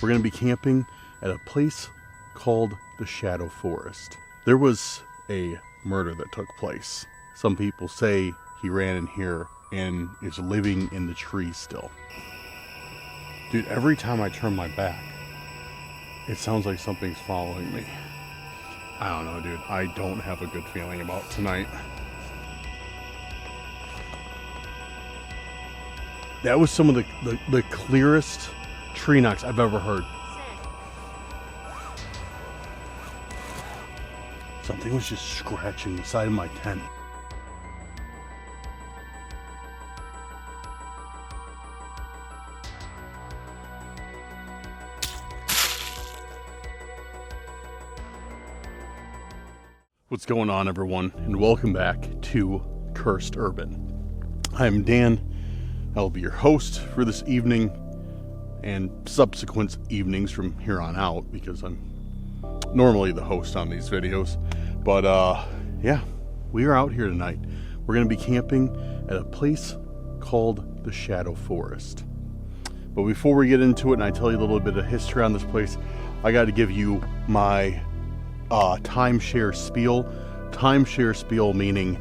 We're going to be camping at a place called the Shadow Forest. There was a murder that took place. Some people say he ran in here and is living in the trees still. Dude, every time I turn my back, it sounds like something's following me. I don't know, dude. I don't have a good feeling about tonight. That was some of the clearest tree knocks I've ever heard. Something was just scratching the side of my tent. What's going on, everyone, and welcome back to Cursed Urban. I'm Dan. I'll be your host for this evening and subsequent evenings from here on out, because I'm normally the host on these videos. But yeah, we are out here tonight. We're going to be camping at a place called the Shadow Forest. But before we get into it and I tell you a little bit of history on this place, I got to give you my timeshare spiel. Timeshare spiel meaning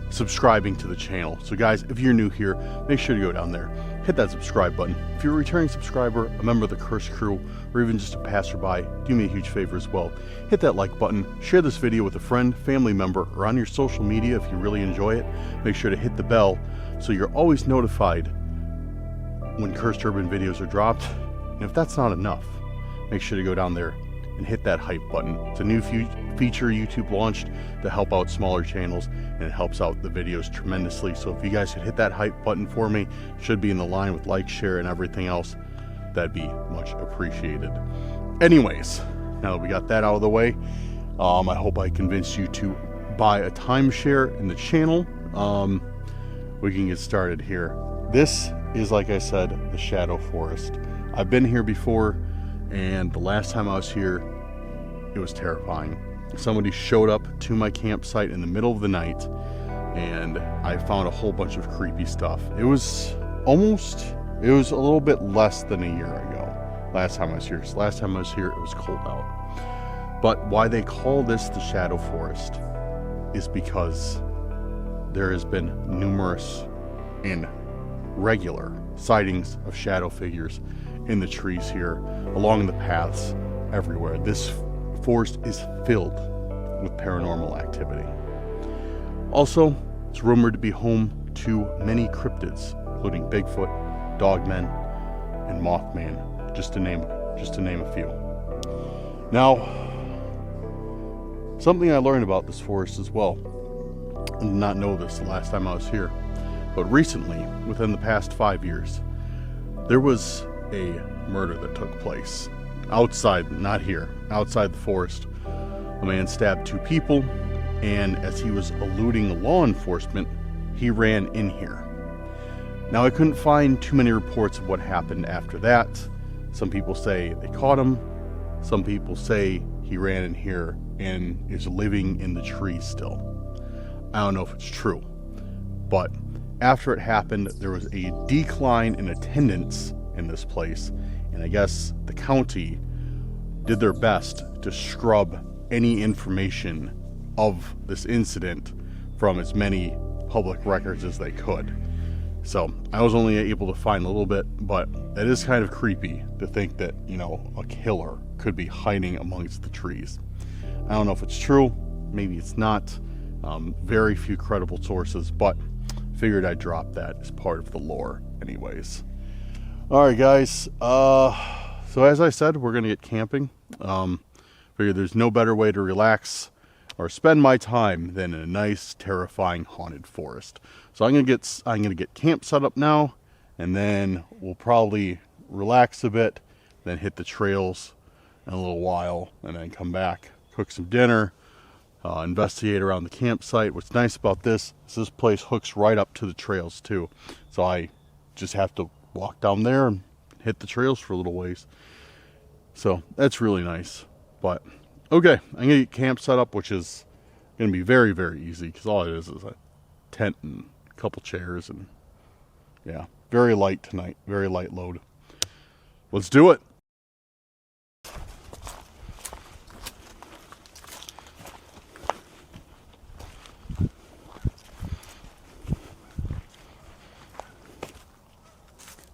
subscribing to the channel. So guys, if you're new here, make sure to go down there, hit that subscribe button. If you're a returning subscriber, a member of the Cursed Crew, or even just a passerby, do me a huge favor as well. Hit that like button, share this video with a friend, family member, or on your social media if you really enjoy it. Make sure to hit the bell so you're always notified when Cursed Urban videos are dropped. And if that's not enough, make sure to go down there and hit that hype button. It's a new feature YouTube launched to help out smaller channels, and it helps out the videos tremendously. So if you guys could hit that hype button for me, should be in the line with like, share, and everything else, that'd be much appreciated. Anyways, now that we got that out of the way, I hope I convinced you to buy a timeshare in the channel. We can get started here. This is, like I said, the Shadow Forest. I've been here before, and the last time I was here, it was terrifying. Somebody showed up to my campsite in the middle of the night, and I found a whole bunch of creepy stuff. It was a little bit less than a year ago, last time I was here. So last time I was here, it was cold out. But why they call this the Shadow Forest is because there has been numerous and regular sightings of shadow figures in the trees here, along the paths, everywhere. This forest is filled with paranormal activity. Also, it's rumored to be home to many cryptids, including Bigfoot, Dogmen, and Mothman, just to name a few. Now, something I learned about this forest as well, I did not know this the last time I was here, but recently, within the past 5 years, there was a murder that took place outside, not here, outside the forest. A man stabbed 2 people, and as he was eluding law enforcement, he ran in here. Now, I couldn't find too many reports of what happened after that. Some people say they caught him. Some people say he ran in here and is living in the trees still. I don't know if it's true, but after it happened, there was a decline in attendance in this place, and I guess the county did their best to scrub any information of this incident from as many public records as they could. So I was only able to find a little bit, but it is kind of creepy to think that, you know, a killer could be hiding amongst the trees. I don't know if it's true, maybe it's not. Very few credible sources, but figured I'd drop that as part of the lore anyways. Alright guys, so as I said, we're going to get camping. Figured there's no better way to relax or spend my time than in a nice, terrifying, haunted forest. So I'm gonna get camp set up now, and then we'll probably relax a bit, then hit the trails in a little while, and then come back, cook some dinner, investigate around the campsite. What's nice about this is this place hooks right up to the trails too, so I just have to walk down there and hit the trails for a little ways. So that's really nice. But okay, I'm gonna get camp set up, which is gonna be very, very easy, because all it is a tent and a couple chairs, and yeah, very light tonight, very light load. Let's do it.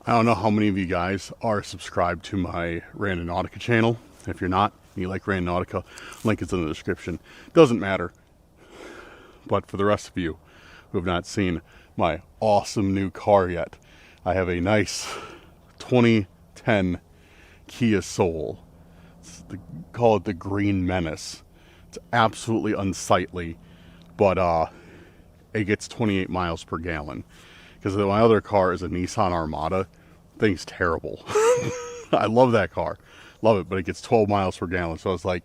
I don't know how many of you guys are subscribed to my RANDONAUTICA channel. If you're not, and you like RANDONAUTICA, link is in the description. Doesn't matter. But for the rest of you who have not seen my awesome new car yet, I have a nice 2010 Kia Soul. Call it the Green Menace. It's absolutely unsightly, but it gets 28 miles per gallon. Because my other car is a Nissan Armada. Thing's terrible. I love that car. Love it, but it gets 12 miles per gallon. So it's like,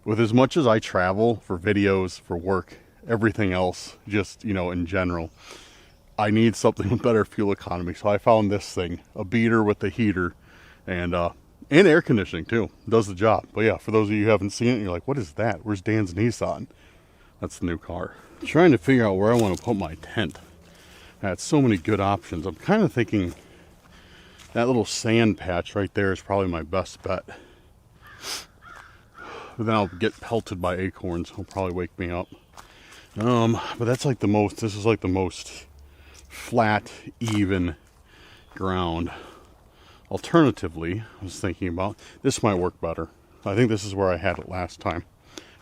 with as much as I travel for videos, for work, everything else, just, you know, in general, I need something with better fuel economy. So I found this thing, a beater with a heater, and air conditioning too. Does the job. But yeah, for those of you who haven't seen it, you're like, what is that? Where's Dan's Nissan? That's the new car. I'm trying to figure out where I want to put my tent. I had so many good options. I'm kind of thinking that little sand patch right there is probably my best bet. But then I'll get pelted by acorns. It'll probably wake me up. But that's like the most, this is like the most flat, even ground. Alternatively, I was thinking about, this might work better. I think this is where I had it last time.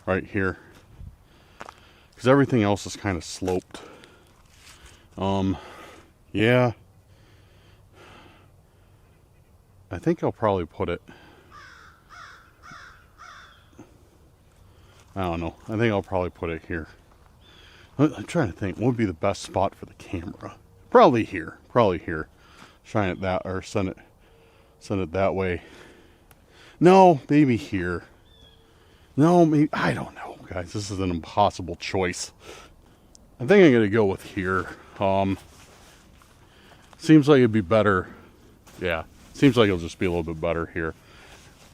Right here. Because everything else is kind of sloped. Yeah. I think I'll probably put it, I don't know. I think I'll probably put it here. I'm trying to think, what would be the best spot for the camera? Probably here. Probably here. Shine it that, or send it that way. No, maybe here. No, maybe, I don't know, guys. This is an impossible choice. I think I'm going to go with here. Seems like it'd be better. Yeah, seems like it'll just be a little bit better here.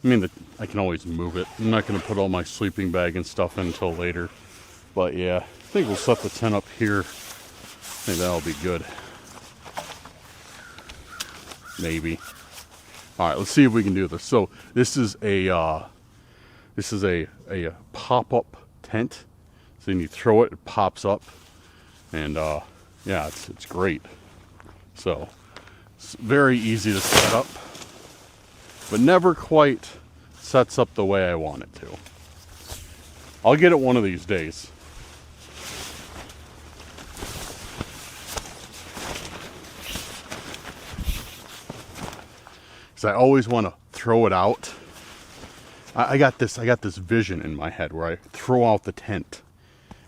I mean, I can always move it. I'm not going to put all my sleeping bag and stuff in until later. But yeah, I think we'll set the tent up here. I think that'll be good. Maybe. All right, let's see if we can do this. So this is a pop-up tent. So when you throw it, it pops up, and yeah, it's great. So it's very easy to set up, but never quite sets up the way I want it to. I'll get it one of these days. Because I always want to throw it out. I got this vision in my head where I throw out the tent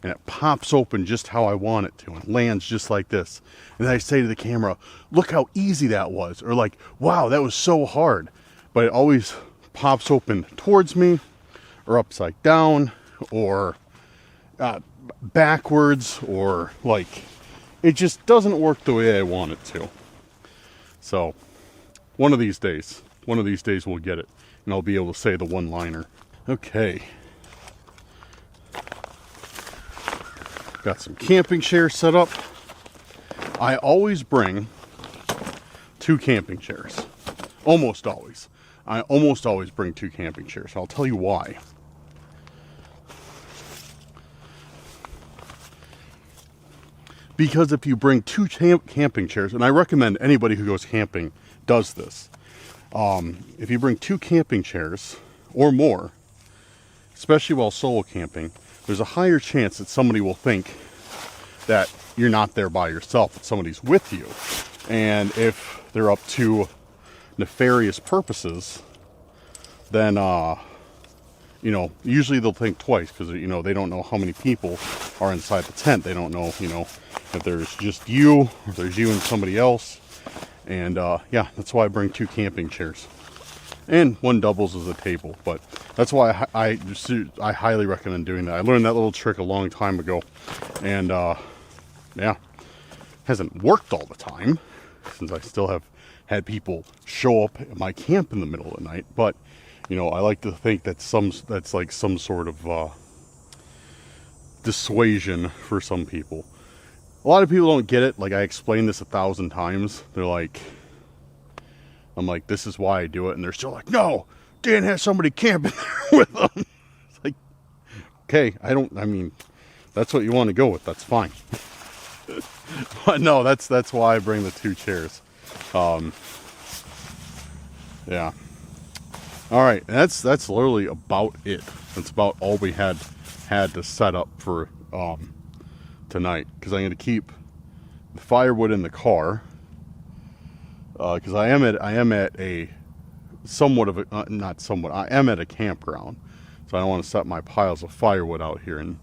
and it pops open just how I want it to and lands just like this. And then I say to the camera, look how easy that was. Or like, wow, that was so hard. But it always pops open towards me or upside down or backwards, or like, it just doesn't work the way I want it to. So one of these days we'll get it and I'll be able to say the one-liner. Okay. Got some camping chairs set up. I always bring 2 camping chairs. Almost always. I almost always bring 2 camping chairs. I'll tell you why. Because if you bring 2 camping chairs, and I recommend anybody who goes camping does this. If you bring 2 camping chairs or more, especially while solo camping, there's a higher chance that somebody will think that you're not there by yourself, that somebody's with you. And if they're up to nefarious purposes, then, you know, usually they'll think twice because, you know, they don't know how many people are inside the tent. They don't know, you know, if there's just you, or if there's you and somebody else. And, yeah, that's why I bring 2 camping chairs. And 1 doubles as a table, but that's why I highly recommend doing that. I learned that little trick a long time ago, and yeah, hasn't worked all the time since I still have had people show up at my camp in the middle of the night. But you know, I like to think that that's like some sort of dissuasion for some people. A lot of people don't get it. Like, I explained this 1,000 times. They're like, I'm like, this is why I do it. And they're still like, no, Dan has somebody camping there with them. It's like, okay, I mean, that's what you want to go with. That's fine. But no, that's why I bring the 2 chairs. Yeah. All right, that's literally about it. That's about all we had to set up for tonight, because I'm going to keep the firewood in the car, because I am at a somewhat of a not somewhat, I am at a campground, so I don't want to set my piles of firewood out here and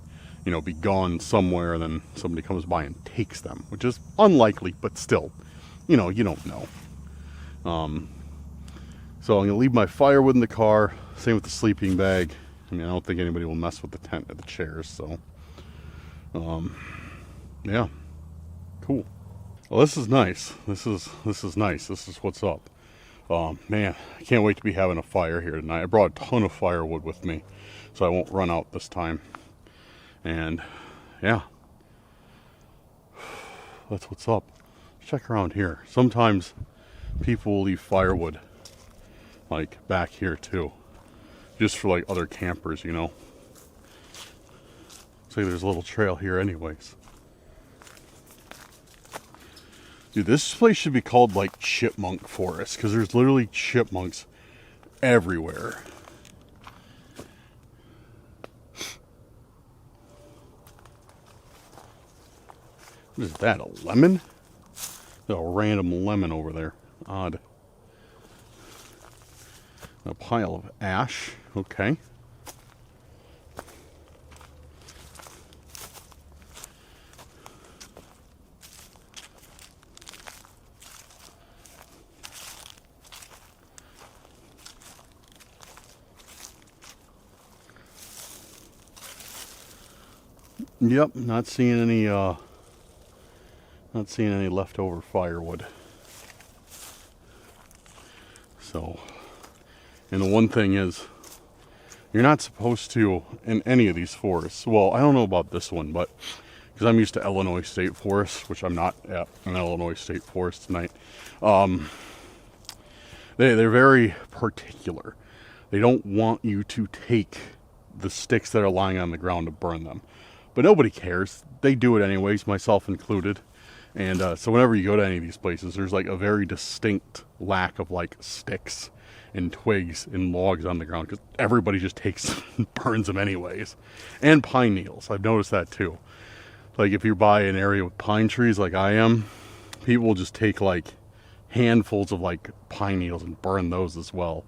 be gone somewhere, and then somebody comes by and takes them, which is unlikely, but still, you don't know. So I'm going to leave my firewood in the car. Same with the sleeping bag. I mean, I don't think anybody will mess with the tent or the chairs. So, yeah, cool. Well, this is nice. This is nice. This is what's up. Man, I can't wait to be having a fire here tonight. I brought a ton of firewood with me, so I won't run out this time. And yeah, that's what's up. Check around here. Sometimes people will leave firewood like back here too, just for like other campers, So there's a little trail here anyways. Dude, this place should be called like Chipmunk Forest, because there's literally chipmunks everywhere. What is that, a lemon? There's a random lemon over there. Odd. A pile of ash. Okay. Yep, not seeing any leftover firewood. So, and the one thing is, you're not supposed to, in any of these forests, well, I don't know about this one, but, because I'm used to Illinois State Forest, which I'm not at an Illinois State Forest tonight, they're very particular. They don't want you to take the sticks that are lying on the ground to burn them. But nobody cares. They do it anyways, myself included. And so whenever you go to any of these places, there's like a very distinct lack of like sticks and twigs and logs on the ground, because everybody just takes and burns them anyways. And pine needles. I've noticed that too. Like if you're by an area with pine trees like I am, people will just take like handfuls of like pine needles and burn those as well.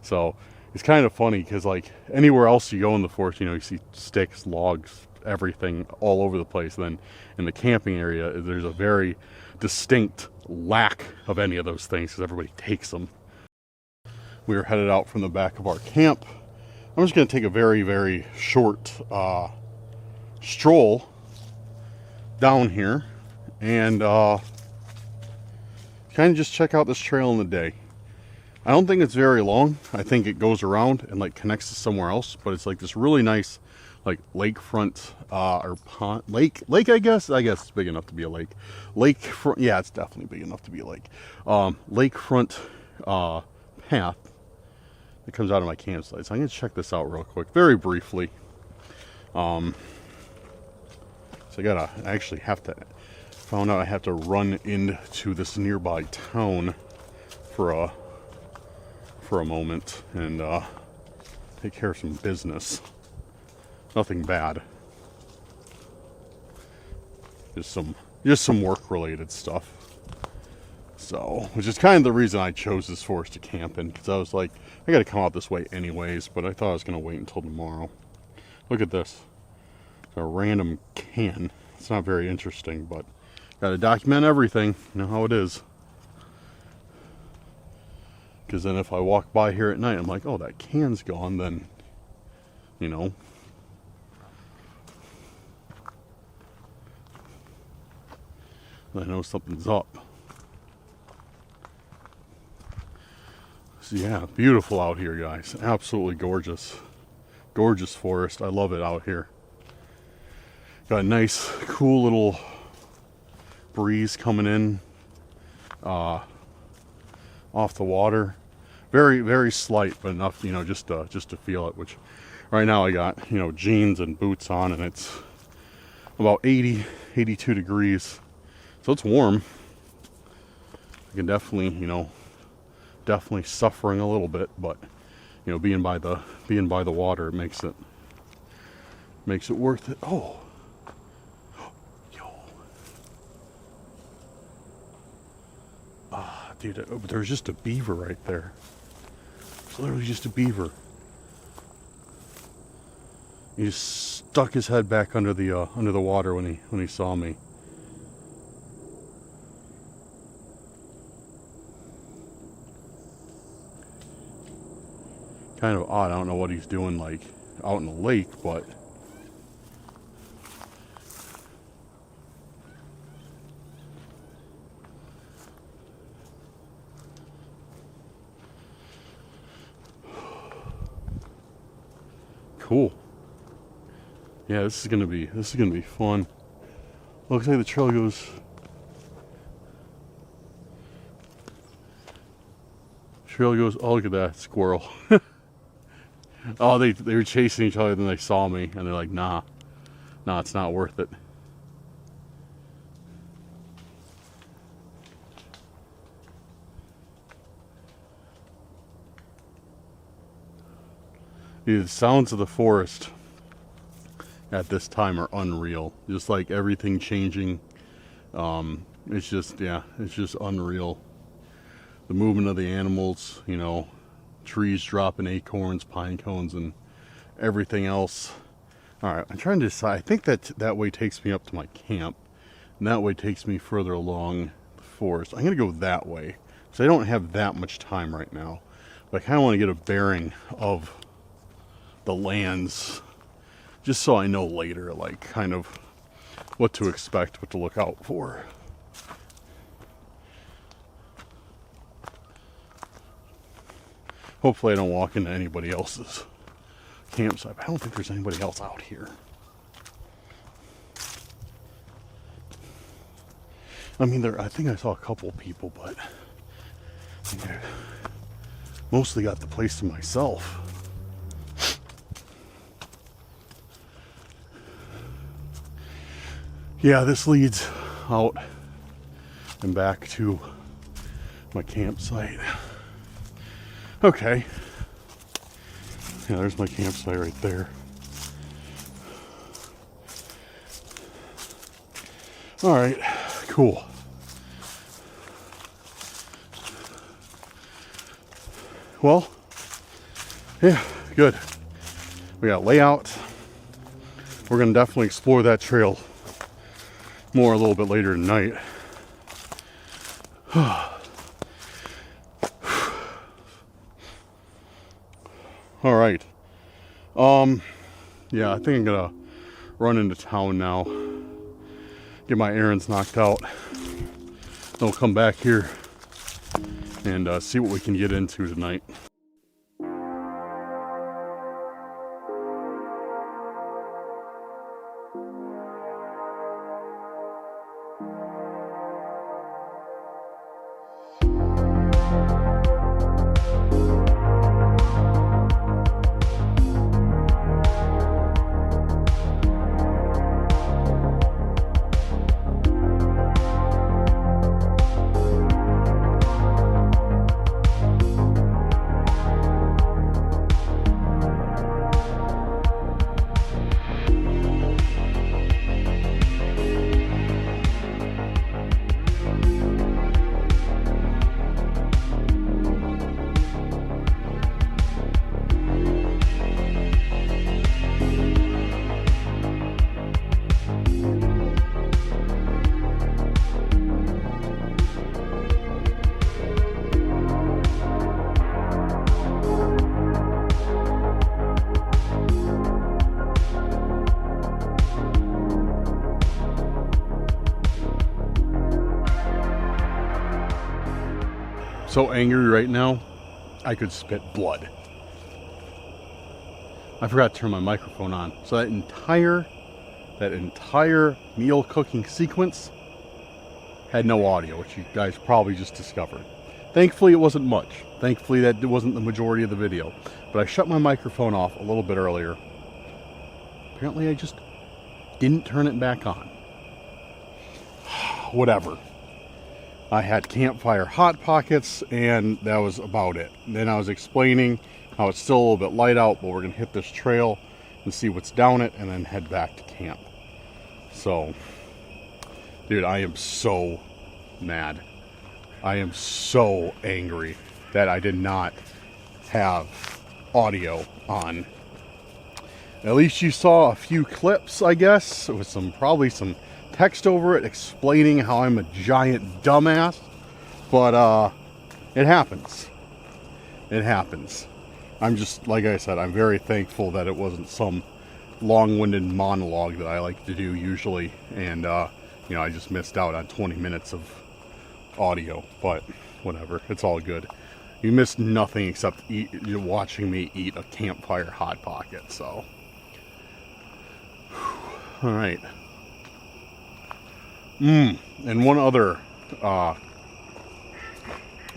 So it's kind of funny, because like anywhere else you go in the forest, you see sticks, logs, everything all over the place. Then in the camping area, there's a very distinct lack of any of those things, because everybody takes them. We are headed out from the back of our camp. I'm just going to take a very, very short stroll down here and kind of just check out this trail in the day. I don't think it's very long. I think it goes around and like connects to somewhere else, but it's like this really nice like lakefront or pond, lake I guess it's big enough to be a lake. Lakefront, yeah, it's definitely big enough to be a lake. Lakefront path that comes out of my campsite. So I'm gonna check this out real quick, very briefly. So I actually have to, found out I have to run into this nearby town for a moment and take care of some business. Nothing bad. Just some work related stuff. So, which is kind of the reason I chose this forest to camp in, because I was like, I gotta come out this way anyways, but I thought I was gonna wait until tomorrow. Look at this. It's a random can. It's not very interesting, but gotta document everything. You know how it is. Because then if I walk by here at night, I'm like, oh, that can's gone, then, I know something's up. So yeah, beautiful out here, guys. Absolutely gorgeous. Gorgeous forest. I love it out here. Got a nice, cool little breeze coming in off the water. Very, very slight, but enough, just to feel it. Which right now I got, jeans and boots on, and it's about 80, 82 degrees. So it's warm. I can definitely, definitely suffering a little bit, but you know, being by the water, it makes it worth it. Oh, yo, dude, there's just a beaver right there. It's literally just a beaver. He just stuck his head back under the water when he saw me. Kind of odd. I don't know what he's doing, like, out in the lake, but cool. Yeah, this is gonna be fun. Looks like the trail goes. Oh, look at that squirrel. Oh, they were chasing each other, then they saw me, and they're like, nah, it's not worth it. The sounds of the forest at this time are unreal. Just like everything changing. It's just unreal. The movement of the animals, you know, trees dropping acorns, pine cones, and everything else. All right, I'm trying to decide. I think that way takes me up to my camp, and that way takes me further along the forest. I'm gonna go that way because I don't have that much time right now, but I kind of want to get a bearing of the lands, just so I know later, like, kind of what to expect, what to look out for. Hopefully I don't walk into anybody else's campsite. I don't think there's anybody else out here. I mean, I think I saw a couple people, but I mostly got the place to myself. Yeah, this leads out and back to my campsite. Okay. Yeah, there's my campsite right there. All right, cool. Well, yeah, good. We got layout. We're gonna definitely explore that trail more a little bit later tonight. All right. Yeah, I think I'm gonna run into town now, get my errands knocked out. Then we'll come back here and see what we can get into tonight. So angry right now, I could spit blood. I forgot to turn my microphone on. So that entire meal cooking sequence had no audio, which you guys probably just discovered. Thankfully, it wasn't much. Thankfully, that wasn't the majority of the video. But I shut my microphone off a little bit earlier. Apparently, I just didn't turn it back on. Whatever. I had campfire hot pockets, and that was about it. And then I was explaining how it's still a little bit light out, but we're going to hit this trail and see what's down it, and then head back to camp. So, dude, I am so mad. I am so angry that I did not have audio on. At least you saw a few clips, I guess, with probably some text over it explaining how I'm a giant dumbass. But it happens. It happens. I'm just, like I said, I'm very thankful that it wasn't some long-winded monologue that I like to do usually, and you know, I just missed out on 20 minutes of audio, but whatever, it's all good. You missed nothing except watching me eat a campfire hot pocket. So all right. And one other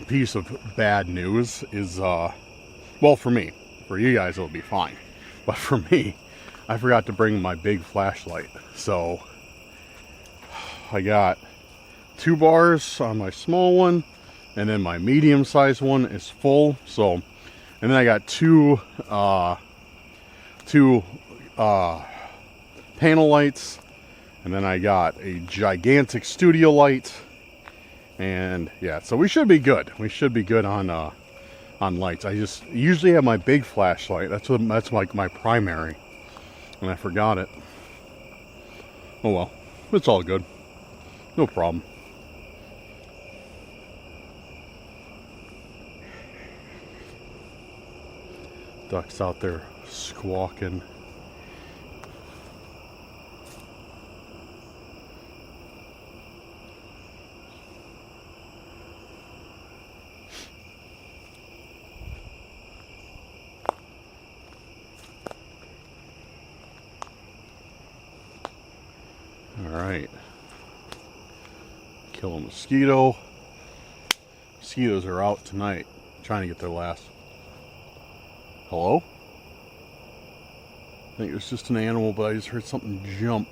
piece of bad news is well, for me. For you guys it'll be fine, but for me, I forgot to bring my big flashlight. So I got 2 bars on my small one, and then my medium-sized one is full. So, and then I got two panel lights, and then I got a gigantic studio light, and yeah, so we should be good. We should be good on lights. I just usually have my big flashlight. That's like my primary, and I forgot it. Oh well, it's all good. No problem. Ducks out there squawking. All right. Kill a mosquito. Mosquitoes are out tonight, trying to get their last. Hello? I think it was just an animal, but I just heard something jump,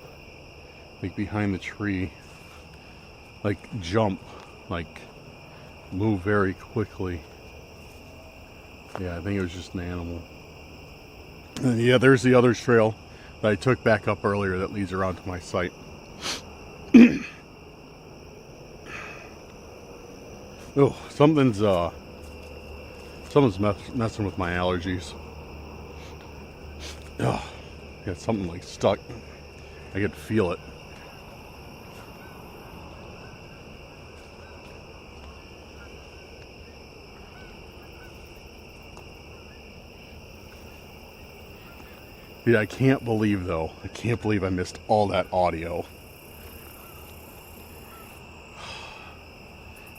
like behind the tree. Like jump, like move very quickly. Yeah, I think it was just an animal. And yeah, there's the other trail that I took back up earlier that leads around to my site. Oh, something's messing with my allergies. Oh, got something like stuck. I could feel it. Dude, I can't believe though. I can't believe I missed all that audio.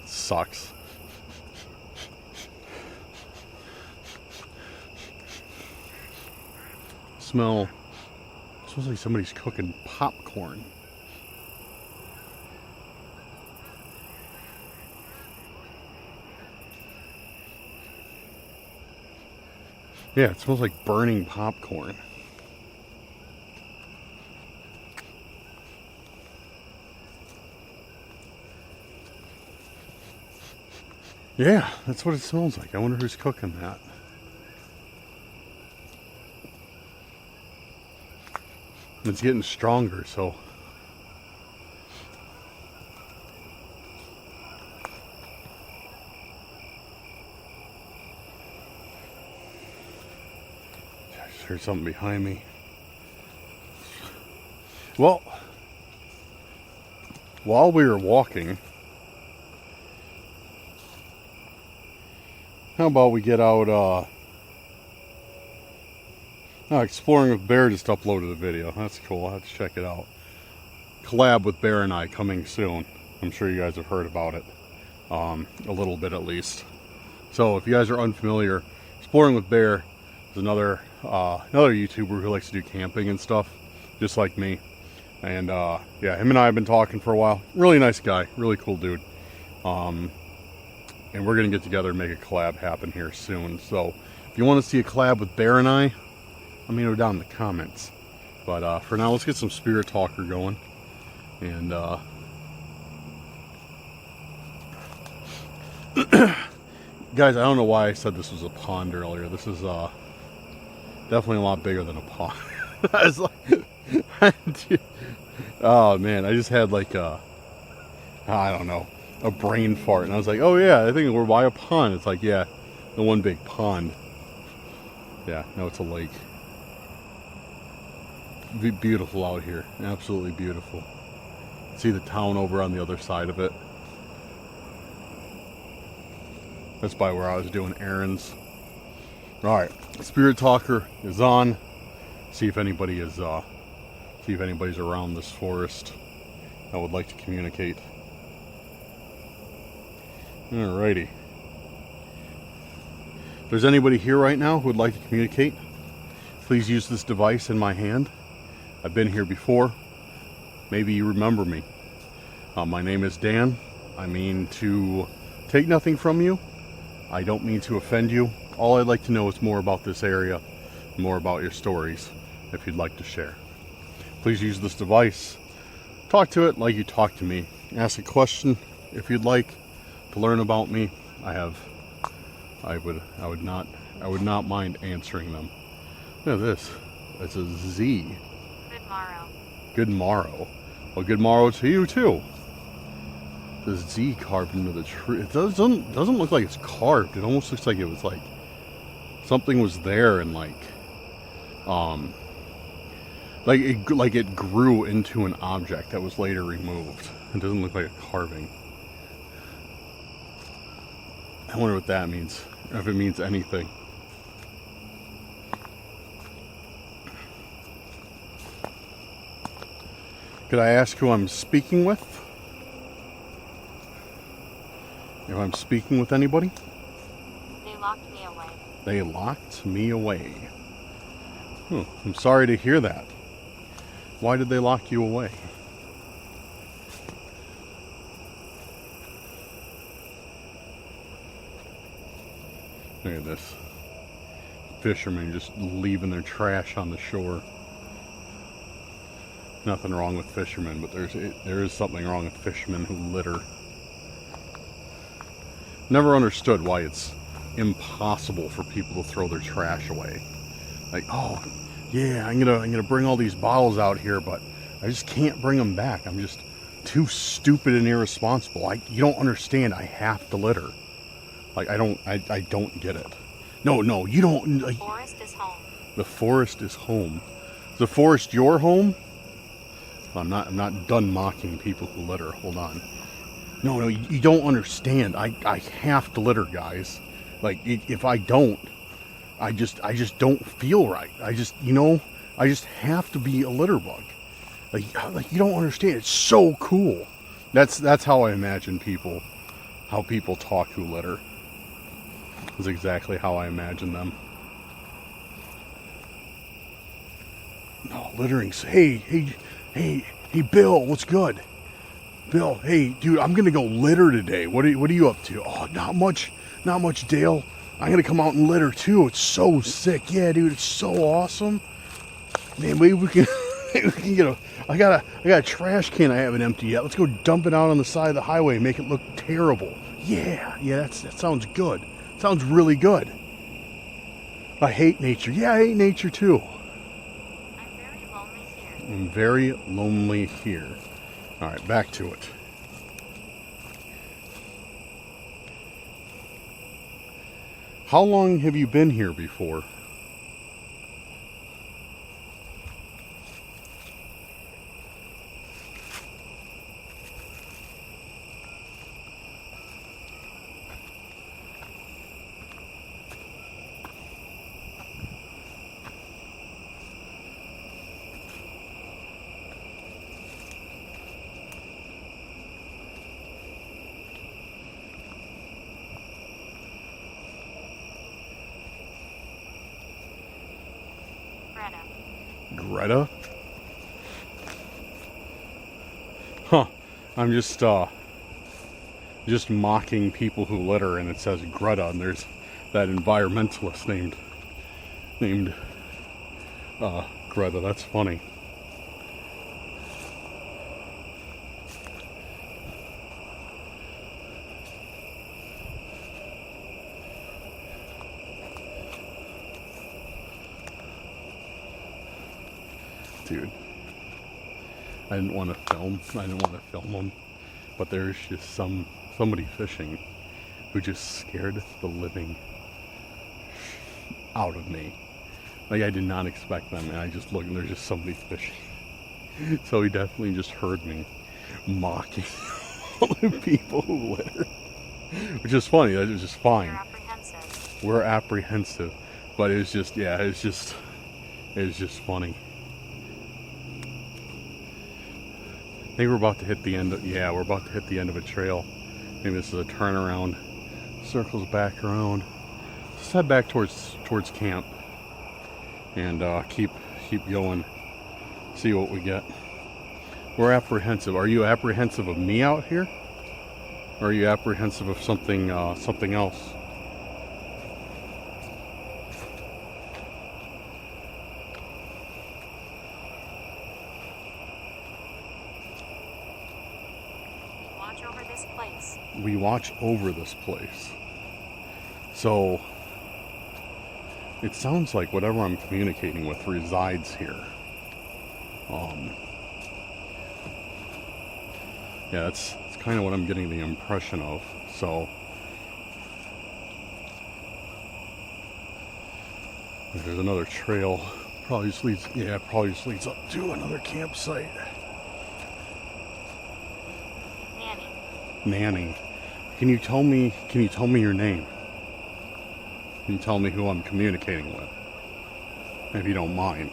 It sucks. Smells like somebody's cooking popcorn. Yeah, it smells like burning popcorn. Yeah, that's what it smells like. I wonder who's cooking that. It's getting stronger, so I just heard something behind me. Well, while we were walking, how about we get out Exploring with Bear just uploaded a video. That's cool. I'll have to check it out. Collab with Bear and I coming soon. I'm sure you guys have heard about it. A little bit at least. So if you guys are unfamiliar, Exploring with Bear is another YouTuber who likes to do camping and stuff, just like me. And yeah, him and I have been talking for a while. Really nice guy. Really cool dude. And we're going to get together and make a collab happen here soon. So if you want to see a collab with Bear and I, let me know down in the comments. But for now, let's get some Spirit Talker going. And Guys, I don't know why I said this was a pond earlier. This is definitely a lot bigger than a pond. I was like, oh man, I just had like I don't know, a brain fart, and I was like, oh yeah, I think we're by a pond. It's like, yeah, the one big pond. Yeah, no, it's a lake. Beautiful out here, absolutely beautiful. See the town over on the other side of it. That's by where I was doing errands. All right, Spirit Talker is on. See if anybody is, see if anybody's around this forest that would like to communicate. Alrighty. If there's anybody here right now who would like to communicate, please use this device in my hand. I've been here before. Maybe you remember me. My name is Dan. I mean to take nothing from you. I don't mean to offend you. All I'd like to know is more about this area, more about your stories, if you'd like to share. Please use this device. Talk to it like you talk to me. Ask a question if you'd like to learn about me. I would not mind answering them. Look at this. It's a Z. Good morrow. Good morrow. Well, good morrow to you too. The Z carved into the tree. It doesn't look like it's carved. It almost looks like it was like something was there and like it grew into an object that was later removed. It doesn't look like a carving. I wonder what that means, or if it means anything. Could I ask who I'm speaking with? If I'm speaking with anybody? They locked me away. They locked me away. I'm sorry to hear that. Why did they lock you away? Look at this. Fishermen just leaving their trash on the shore. Nothing wrong with fishermen, but there is something wrong with fishermen who litter. Never understood why it's impossible for people to throw their trash away. Like, oh, yeah, I'm gonna bring all these bottles out here, but I just can't bring them back. I'm just too stupid and irresponsible. You don't understand. I have to litter. Like, I don't get it. No, you don't. The forest is home. The forest is home. Is the forest your home? I'm not done mocking people who litter. Hold on. No, you don't understand. I have to litter, guys. Like, if I don't, I just don't feel right. I just have to be a litter bug. Like you don't understand. It's so cool. That's how I imagine people, how people talk who litter. Is exactly how I imagine them. No, littering's, hey, Bill, what's good? Bill, hey, dude, I'm gonna go litter today. What are you up to? Oh, not much, Dale. I'm gonna come out and litter too. It's so sick. Yeah, dude, it's so awesome. Man, maybe we can get I got a trash can I haven't emptied yet. Let's go dump it out on the side of the highway and make it look terrible. Yeah, that sounds good. Sounds really good. I hate nature. Yeah, I hate nature too. I'm very lonely here. I'm very lonely here. All right, back to it. How long have you been here before? Greta? Huh. I'm just mocking people who litter, and it says Greta, and there's that environmentalist named Greta. That's funny. dude. I didn't want to film them, but there's just somebody fishing who just scared the living out of me. Like, I did not expect them, and I just looked and there's just somebody fishing. So he definitely just heard me mocking all the people who litter. Which is funny, that was just fine. We're apprehensive. But it was just, yeah, it was just funny. I think we're about to hit the end of, yeah, we're about to hit the end of a trail. Maybe this is a turnaround. Circles back around. Let's head back towards camp. And keep going. See what we get. We're apprehensive. Are you apprehensive of me out here? Or are you apprehensive of something else? We watch over this place. So it sounds like whatever I'm communicating with resides here. Yeah, that's kind of what I'm getting the impression of. So there's another trail. Probably just leads up to another campsite. Nanny. Can you tell me your name? Can you tell me who I'm communicating with? If you don't mind.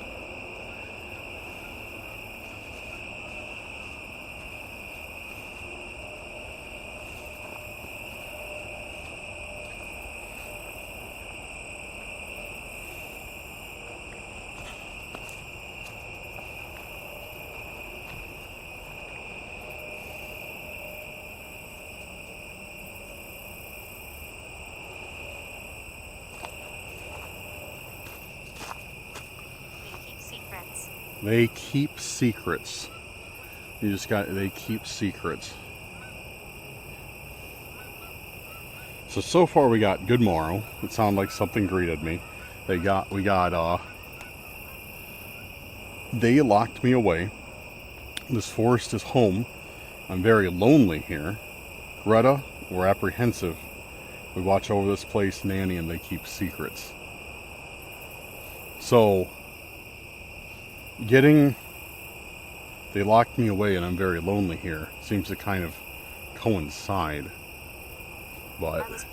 They keep secrets. They keep secrets. So far we got good morrow. It sounded like something greeted me. They locked me away. This forest is home. I'm very lonely here. Greta, we're apprehensive. We watch over this place, Nanny, and they keep secrets. So they locked me away and I'm very lonely here seems to kind of coincide. But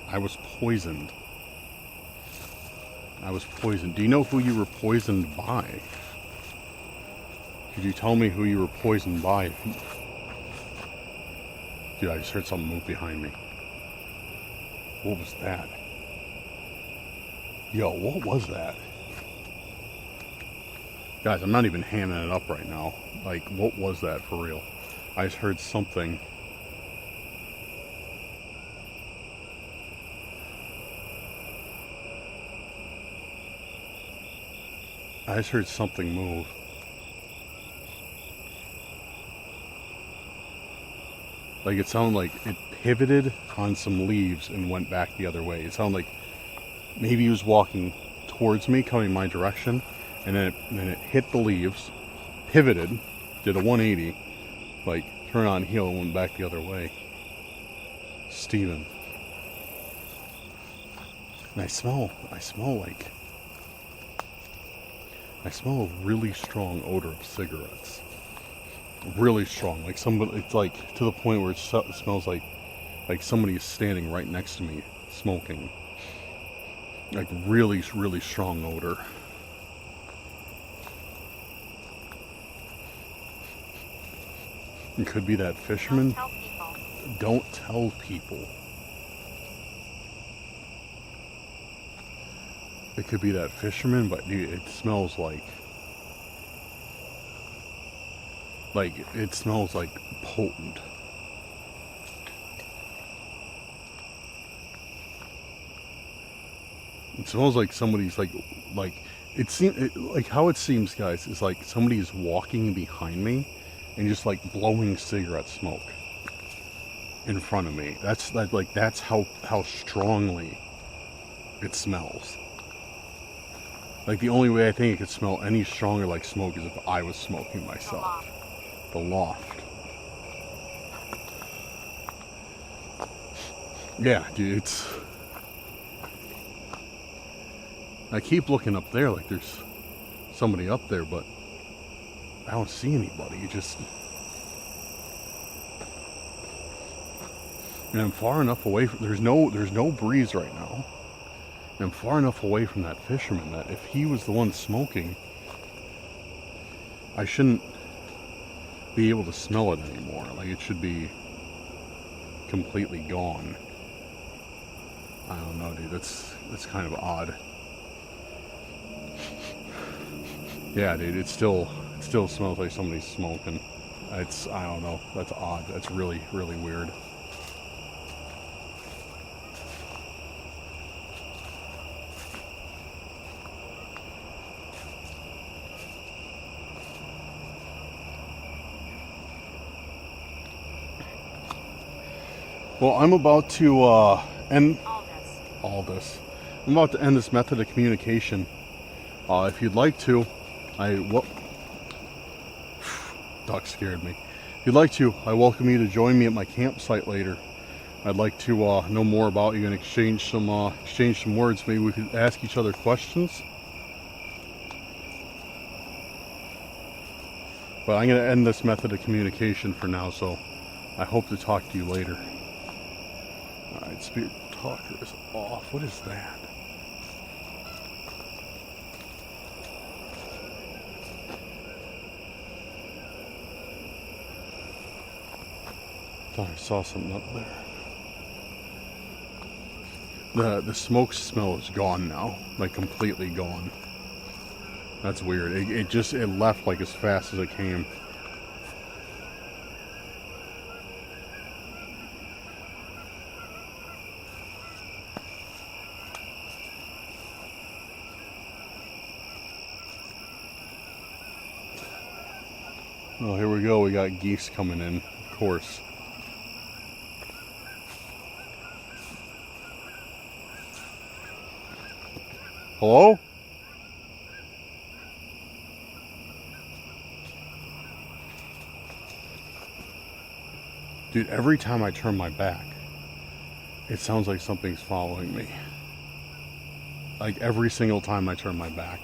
I was poisoned. Do you know who you were poisoned by? Could you tell me who you were poisoned by? Dude, I just heard something move behind me. What was that? Yo, what was that? Guys, I'm not even hamming it up right now. Like, what was that for real? I just heard something. I just heard something move. Like, it sounded like it pivoted on some leaves and went back the other way. It sounded like maybe he was walking towards me, coming my direction. And then it hit the leaves, pivoted, did a 180, like turned on heel and went back the other way. Steven. And I smell a really strong odor of cigarettes. Really strong, like somebody. It's like to the point where it smells like somebody is standing right next to me smoking. Like really, really strong odor. It could be that fisherman. Don't tell people. It could be that fisherman, but dude, it smells like it smells like potent. It smells like somebody's like how it seems, guys, is like somebody is walking behind me and just like blowing cigarette smoke in front of me. That's how strongly it smells. Like, the only way I think it could smell any stronger like smoke is if I was smoking The myself. loft. The loft. Yeah, dude, it's... I keep looking up there like there's somebody up there, but I don't see anybody. It just... And I'm far enough away from... There's no breeze right now. And I'm far enough away from that fisherman that if he was the one smoking, I shouldn't be able to smell it anymore. Like, it should be completely gone. I don't know, dude. That's kind of odd. Yeah, dude. It still smells like somebody's smoking. I don't know. That's odd. That's really, really weird. Well, I'm about to end all this. I'm about to end this method of communication. If you'd like to, duck scared me. If you'd like to, I welcome you to join me at my campsite later. I'd like to know more about you and exchange some words. Maybe we could ask each other questions. But I'm going to end this method of communication for now, so I hope to talk to you later. Alright, Spirit Talker is off. What is that? Thought I saw something up there. The smoke smell is gone now. Like, completely gone. That's weird. It left like as fast as it came. Oh, here we go. We got geese coming in, of course. Hello? Dude, every time I turn my back, it sounds like something's following me. Like, every single time I turn my back.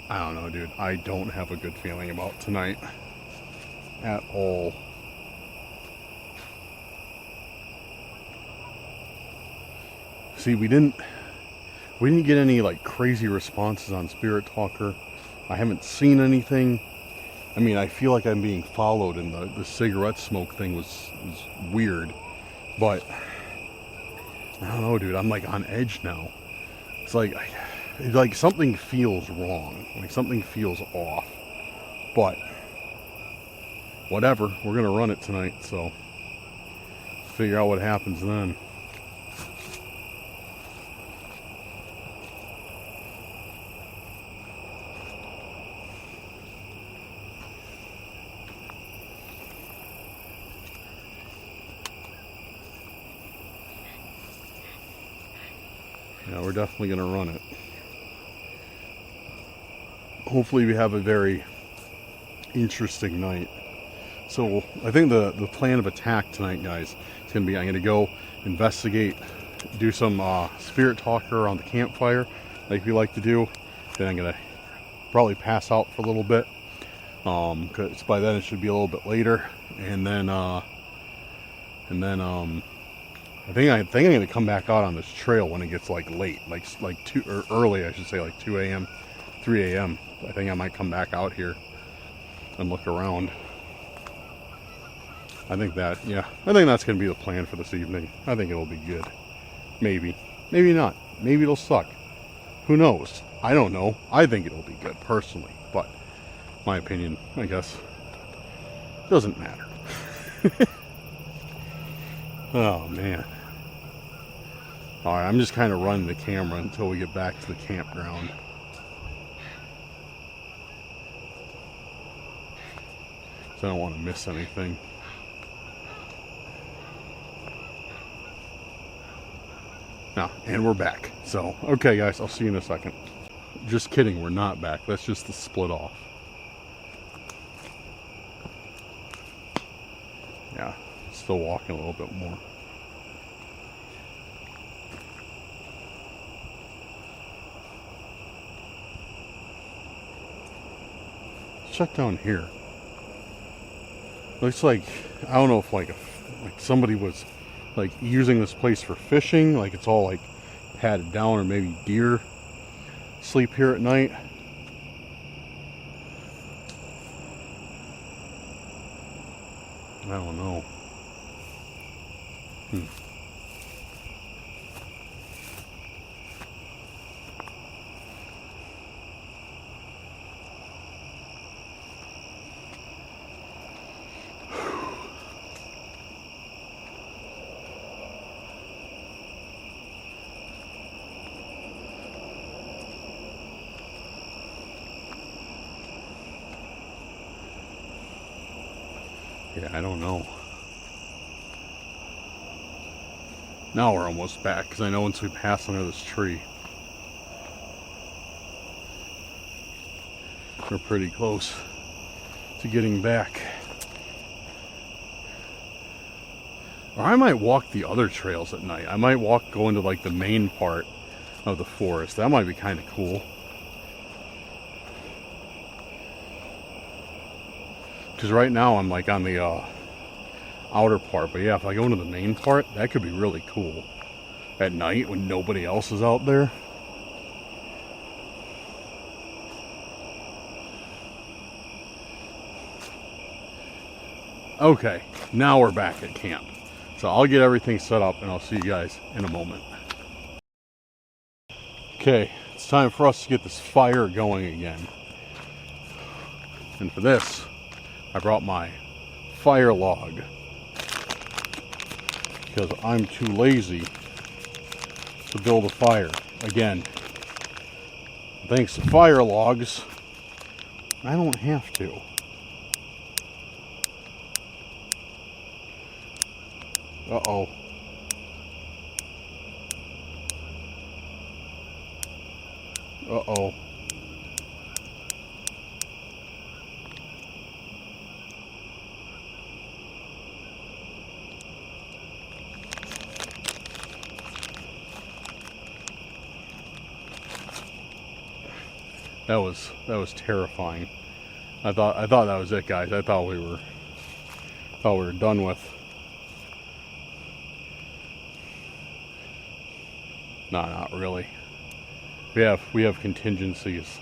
I don't know, dude. I don't have a good feeling about tonight. At all. See, we didn't get any, like, crazy responses on Spirit Talker. I haven't seen anything. I mean, I feel like I'm being followed, and the cigarette smoke thing was weird. But, I don't know, dude. I'm, like, on edge now. It's like something feels wrong. Like, something feels off. But, whatever. We're gonna run it tonight, so figure out what happens then. Yeah, we're definitely gonna run it. Hopefully we have a very interesting night. So I think the plan of attack tonight, guys, is going to be I'm going to go investigate, do some Spirit Talker around the campfire like we like to do. Then I'm going to probably pass out for a little bit, because by then it should be a little bit later. And then I think I'm going to come back out on this trail when it gets like late, like 2 or early, I should say, like 2 a.m., 3 a.m. I think I might come back out here and look around. I think that's going to be the plan for this evening. I think it'll be good. Maybe not. Maybe it'll suck. Who knows? I don't know. I think it'll be good personally, but my opinion, I guess, doesn't matter. Oh man. Alright, I'm just kind of running the camera until we get back to the campground. So I don't want to miss anything. Now, and we're back. So, okay guys, I'll see you in a second. Just kidding, we're not back. That's just the split off. Yeah, still walking a little bit more. Let's check down here. Looks like, I don't know if like somebody was like using this place for fishing, like it's all like padded down, or maybe deer sleep here at night. I don't know. Yeah, I don't know. Now we're almost back, because I know once we pass under this tree, we're pretty close to getting back. Or I might walk the other trails at night. I might go into like the main part of the forest. That might be kind of cool. Because right now I'm like on the outer part. But yeah, if I go into the main part, that could be really cool. At night when nobody else is out there. Okay, now we're back at camp. So I'll get everything set up and I'll see you guys in a moment. Okay, it's time for us to get this fire going again. And for this, I brought my fire log, because I'm too lazy to build a fire. Again, thanks to fire logs, I don't have to. Uh-oh. Uh-oh. That was terrifying. I thought that was it, guys. I thought we were done with. No, not really. We have contingencies.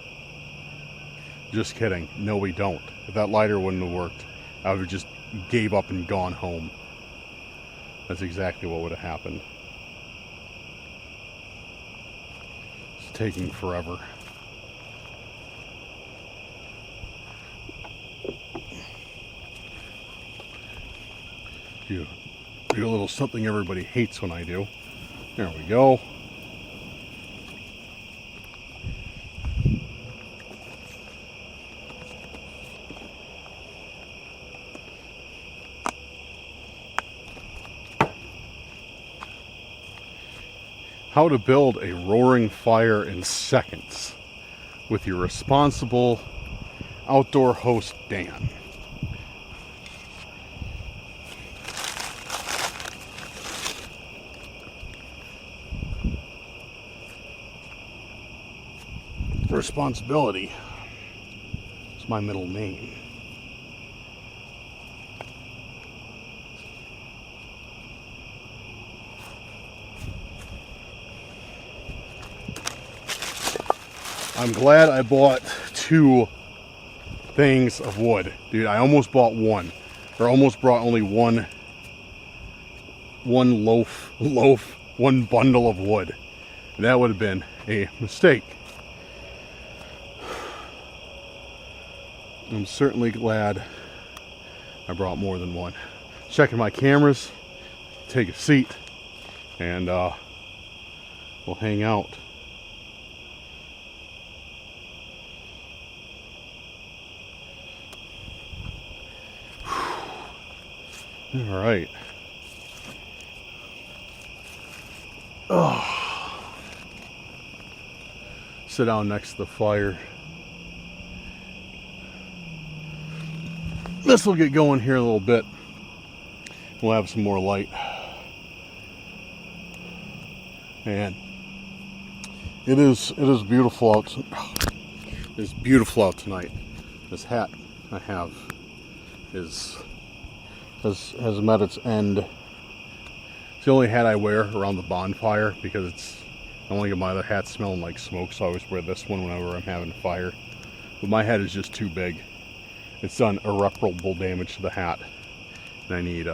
Just kidding. No, we don't. If that lighter wouldn't have worked, I would have just gave up and gone home. That's exactly what would have happened. It's taking forever. Do a little something everybody hates when I do. There we go. How to build a roaring fire in seconds with your responsible outdoor host, Dan. Responsibility is my middle name. I'm glad I bought 2 things of wood. Dude, I almost bought one. Or almost brought only one bundle of wood. And that would have been a mistake. I'm certainly glad I brought more than one. Checking my cameras, take a seat, and we'll hang out. All right. Oh. Sit down next to the fire. This will get going here in a little bit. We'll have some more light. And it is beautiful out. It's beautiful out tonight. This hat I have has met its end. It's the only hat I wear around the bonfire because I don't want to get my other hat smelling like smoke, so I always wear this one whenever I'm having a fire. But my hat is just too big. It's done irreparable damage to the hat, and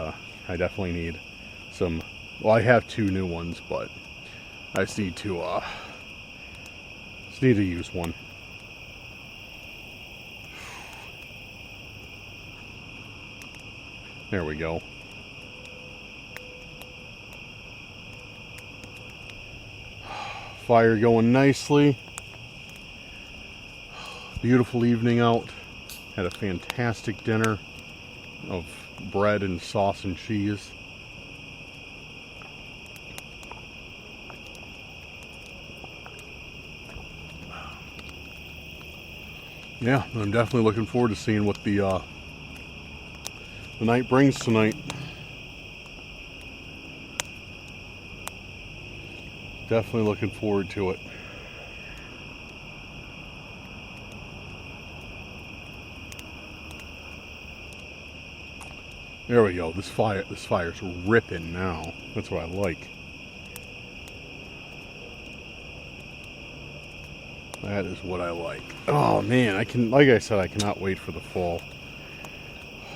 I definitely need some. Well, I have 2 new ones, but I just need to use one. There we go. Fire going nicely. Beautiful evening out. Had a fantastic dinner of bread and sauce and cheese. Yeah, I'm definitely looking forward to seeing what the night brings tonight. Definitely looking forward to it. There we go. This fire's ripping now. That's what I like. That is what I like. Oh man, like I said, I cannot wait for the fall.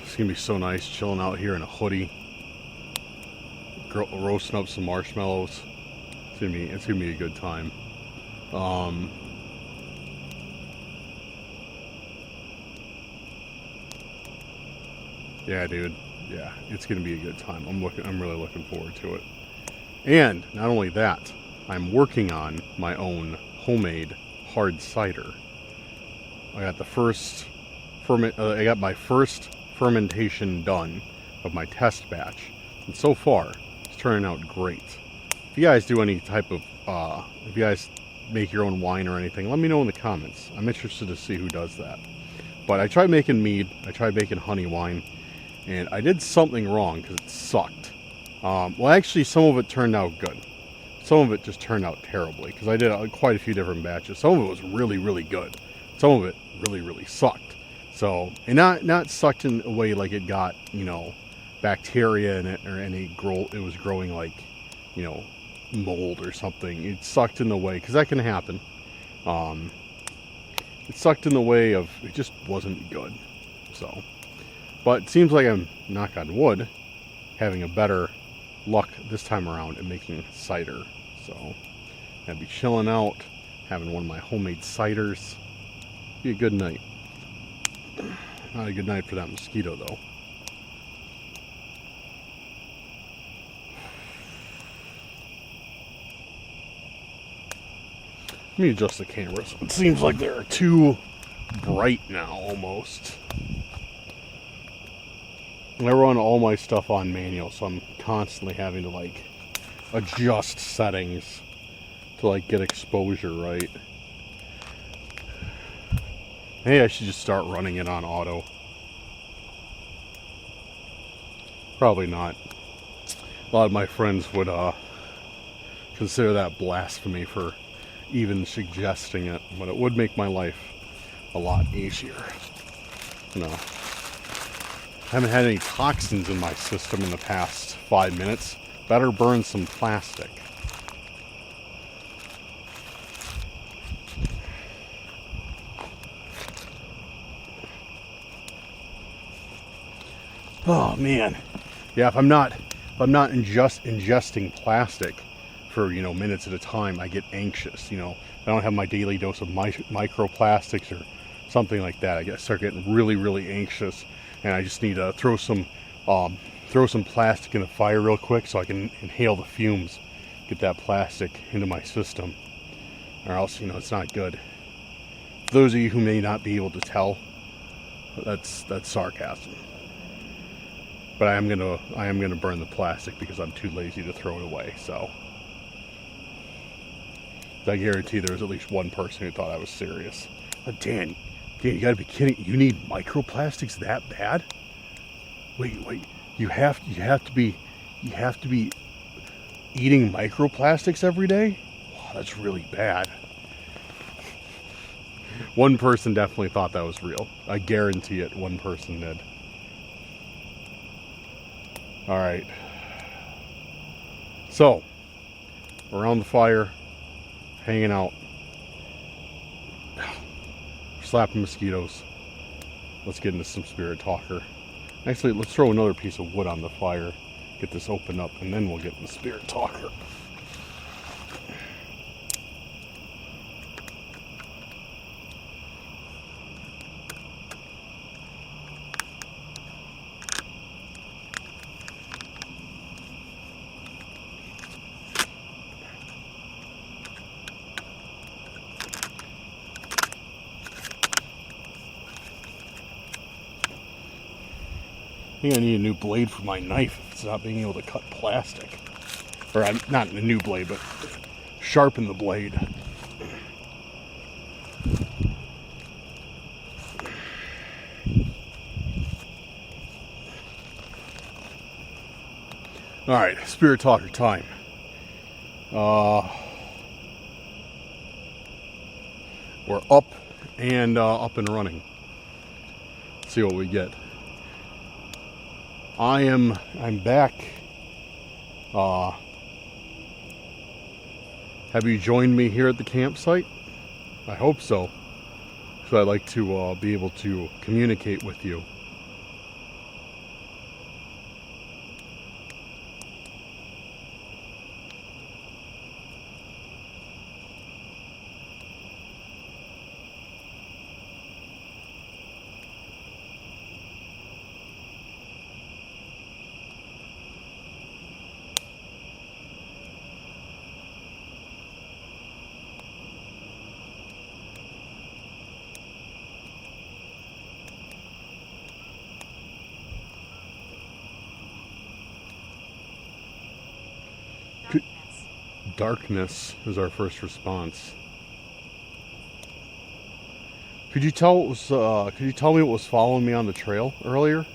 It's gonna be so nice chilling out here in a hoodie, roasting up some marshmallows. It's gonna be a good time. Yeah, dude. Yeah, it's gonna be a good time. I'm really looking forward to it. And not only that, I'm working on my own homemade hard cider. I got my first fermentation done of my test batch, and so far it's turning out great. If you guys do any type of if you guys make your own wine or anything, let me know in the comments. I'm interested to see who does that. But I tried making mead, I tried making honey wine, and I did something wrong because it sucked. Well, actually, some of it turned out good. Some of it just turned out terribly because I did quite a few different batches. Some of it was really, really good. Some of it really, really sucked. So, and not sucked in a way like it got, bacteria in it or it was growing like, mold or something. It sucked in the way, because that can happen. It sucked in the way of, it just wasn't good. So, but it seems like I'm, knock on wood, having a better luck this time around in making cider. So I'd be chilling out, having one of my homemade ciders. Be a good night. Not a good night for that mosquito though. Let me adjust the cameras. It seems like they're too bright now almost. I run all my stuff on manual, so I'm constantly having to adjust settings to get exposure right. Hey, I should just start running it on auto. Probably not. A lot of my friends would consider that blasphemy for even suggesting it, but it would make my life a lot easier. I haven't had any toxins in my system in the past 5 minutes. Better burn some plastic. Oh man, yeah. If I'm not ingesting plastic for minutes at a time, I get anxious. I don't have my daily dose of microplastics or something like that. I start getting really, really anxious, and I just need to throw some plastic in the fire real quick so I can inhale the fumes get that plastic into my system, or else, it's not good. For those of you who may not be able to tell, that's sarcasm. But I am gonna burn the plastic because I'm too lazy to throw it away. So I guarantee there was at least one person who thought I was serious. But Dan, you gotta be kidding! You need microplastics that bad? Wait! You have to be eating microplastics every day? Wow, that's really bad. One person definitely thought that was real. I guarantee it. One person did. All right. So, around the fire, hanging out, slapping mosquitoes. Let's get into some spirit talker. Actually, let's throw another piece of wood on the fire, get this opened up, and then we'll get into spirit talker. I think I need a new blade for my knife if it's not being able to cut plastic. Or not a new blade, but sharpen the blade. Alright, spirit talker time. We're up and running. Let's see what we get. I'm back. Have you joined me here at the campsite? I hope so. So I'd like to be able to communicate with you. Darkness is our first response. Could you tell me what was following me on the trail earlier?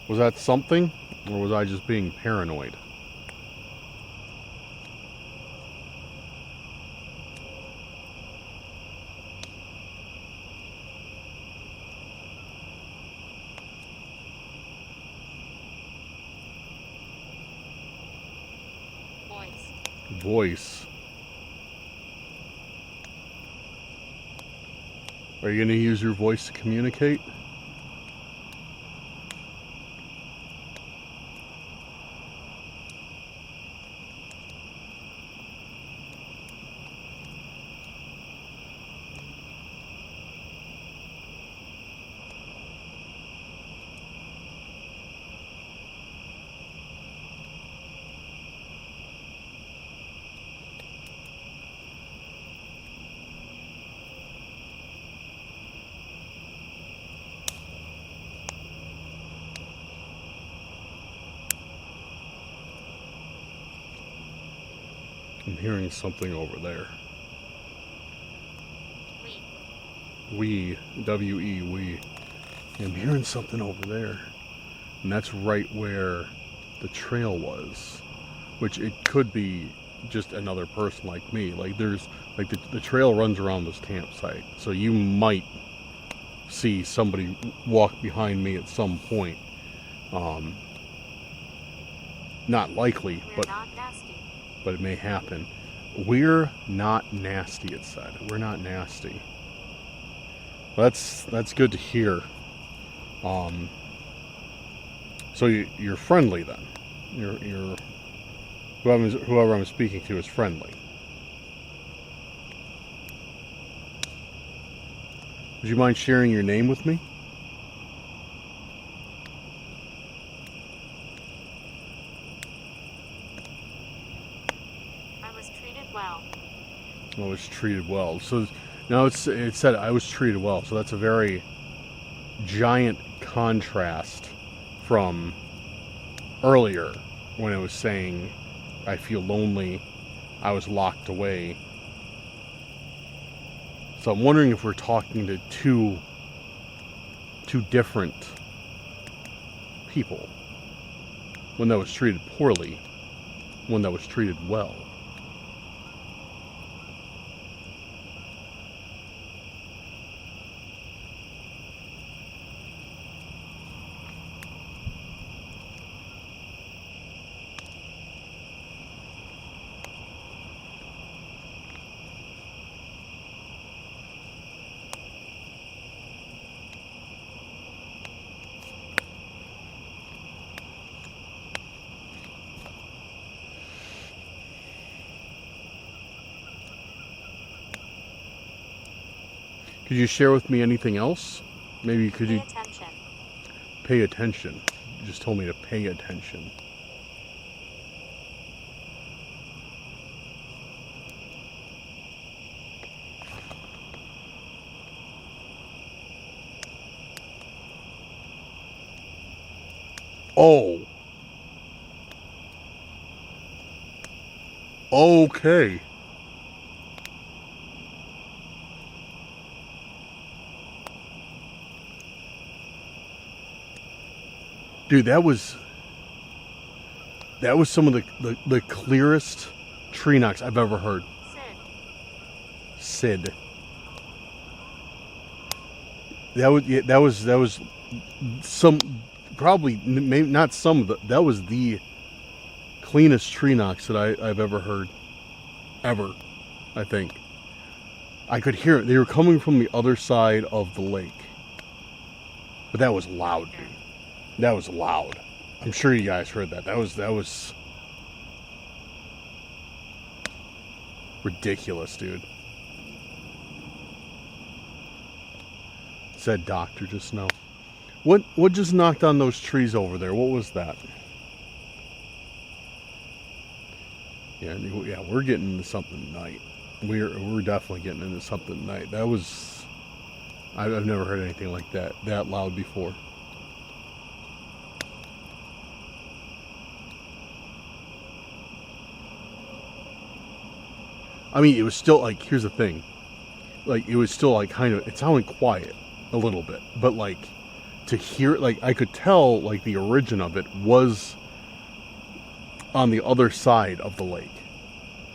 Was that something, or was I just being paranoid? Voice. Are you going to use your voice to communicate? I'm hearing something over there. We, W-E, we. I'm hearing something over there. And that's right where the trail was. Which it could be just another person like me. Like there's, like the trail runs around this campsite. So you might see somebody walk behind me at some point. Not likely, but it may happen. We're not nasty, it said. We're not nasty. That's good to hear. So you're friendly then. You're whoever I'm speaking to is friendly. Would you mind sharing your name with me? well. I was treated well. So now it said I was treated well. So that's a very giant contrast from earlier when it was saying I feel lonely, I was locked away. So I'm wondering if we're talking to two different people. One that was treated poorly, one that was treated well. Could you share with me anything else? Maybe could Pay you attention. pay attention? You just told me to pay attention. Oh. Okay. Dude, that was some of the clearest tree knocks I've ever heard. Sid. Sid. That was some, probably maybe not some of the, that was the cleanest tree knocks that I've ever heard. Ever, I think. I could hear it. They were coming from the other side of the lake. But that was loud, dude. That was loud. I'm sure you guys heard that. That was ridiculous, dude. Said doctor just now. What just knocked on those trees over there? What was that? Yeah, we're getting into something tonight. We're definitely getting into something tonight. That was, I've never heard anything like that loud before. I mean, it was still like, here's the thing. Like, it was still like kind of, it sounded quiet a little bit, but like to hear, like I could tell like the origin of it was on the other side of the lake.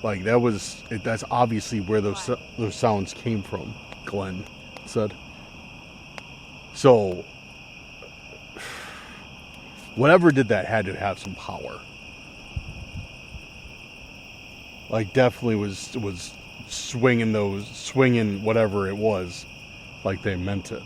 Like that's obviously where those sounds came from, Glenn said. So whatever did that had to have some power. Like definitely was swinging whatever it was, like they meant it.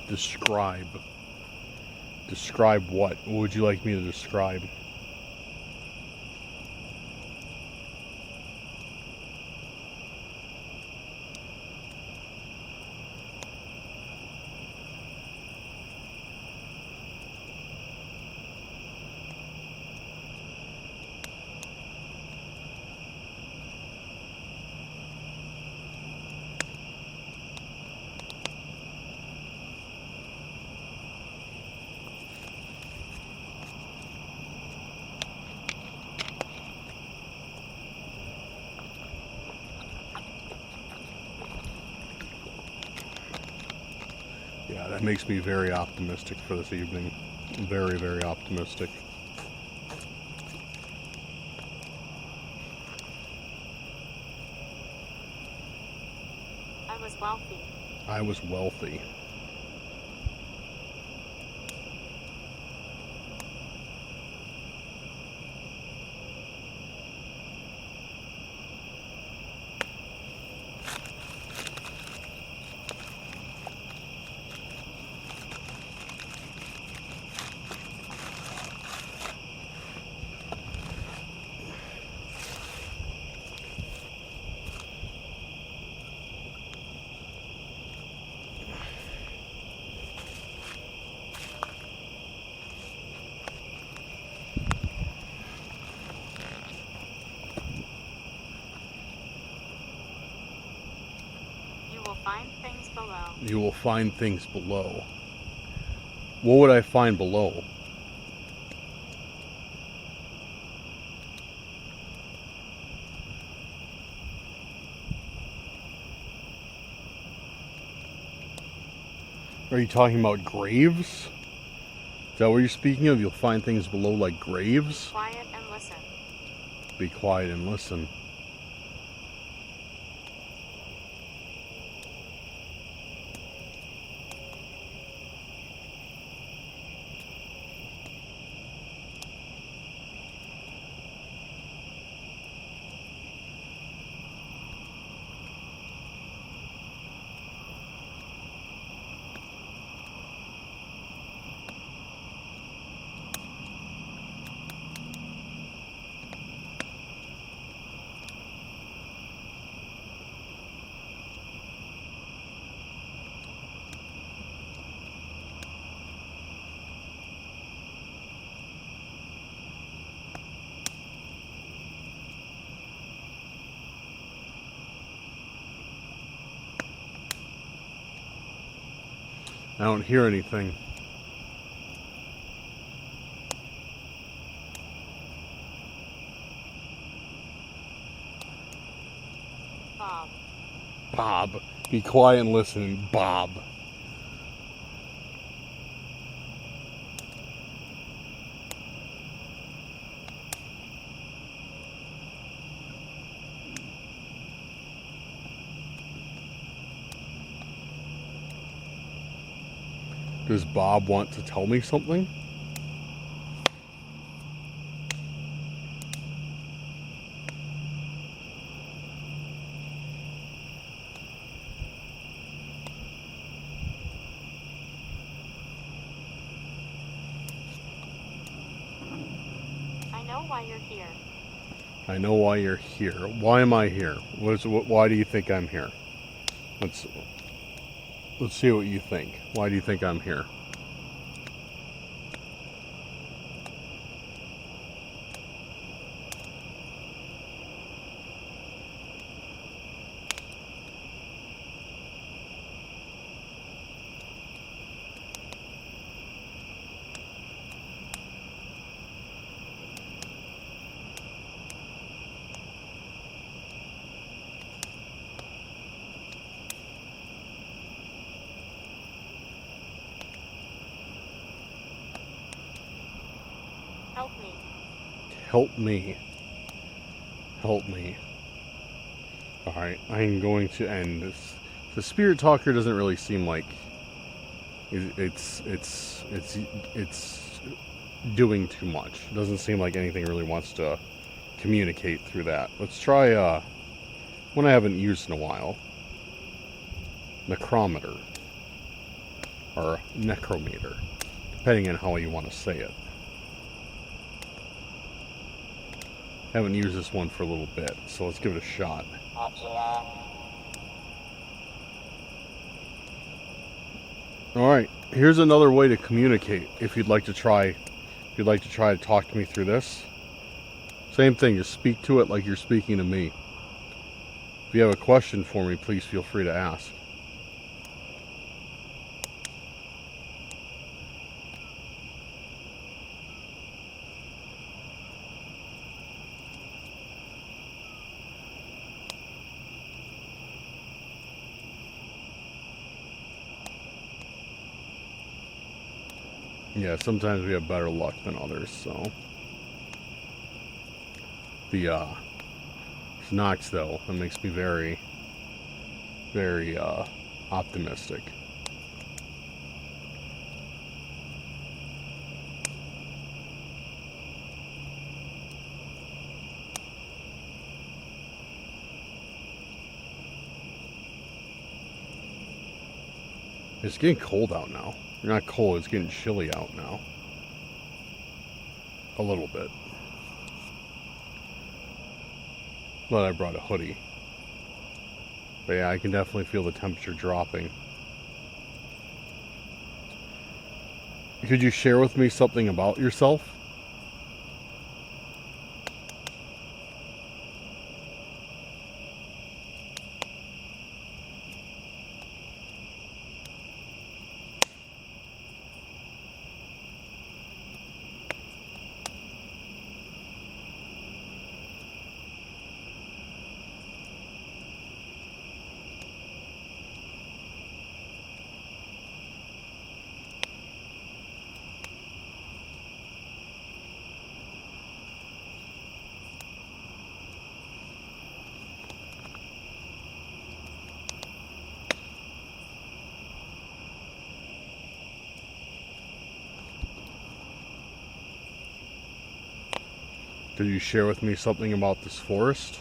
Describe. Describe what? What would you like me to describe? Yeah, that makes me very optimistic for this evening. Very, very optimistic. I was wealthy. I was wealthy. find things below. You will find things below. What would I find below? Are you talking about graves? Is that what you're speaking of? You'll find things below like graves? Quiet and listen. Be quiet and listen. I don't hear anything. Bob. Bob. Be quiet and listen, Bob. Does Bob want to tell me something? I know why you're here. I know why you're here. Why am I here? Why do you think I'm here? Let's see what you think. Why do you think I'm here? Help me. Help me. Help me. Alright, I'm going to end this. The Spirit Talker doesn't really seem like it's doing too much. It doesn't seem like anything really wants to communicate through that. Let's try one I haven't used in a while. Necrometer. Or Necrometer. Depending on how you want to say it. Haven't used this one for a little bit, so let's give it a shot. Alright, here's another way to communicate if you'd like to try to talk to me through this. Same thing, just speak to it like you're speaking to me. If you have a question for me, please feel free to ask. Yeah, sometimes we have better luck than others, so. The, Knox, though, that makes me very, very, optimistic. It's getting cold out now. Not cold, it's getting chilly out now. A little bit. Glad I brought a hoodie. But yeah, I can definitely feel the temperature dropping. Could you share with me something about yourself? Could you share with me something about this forest?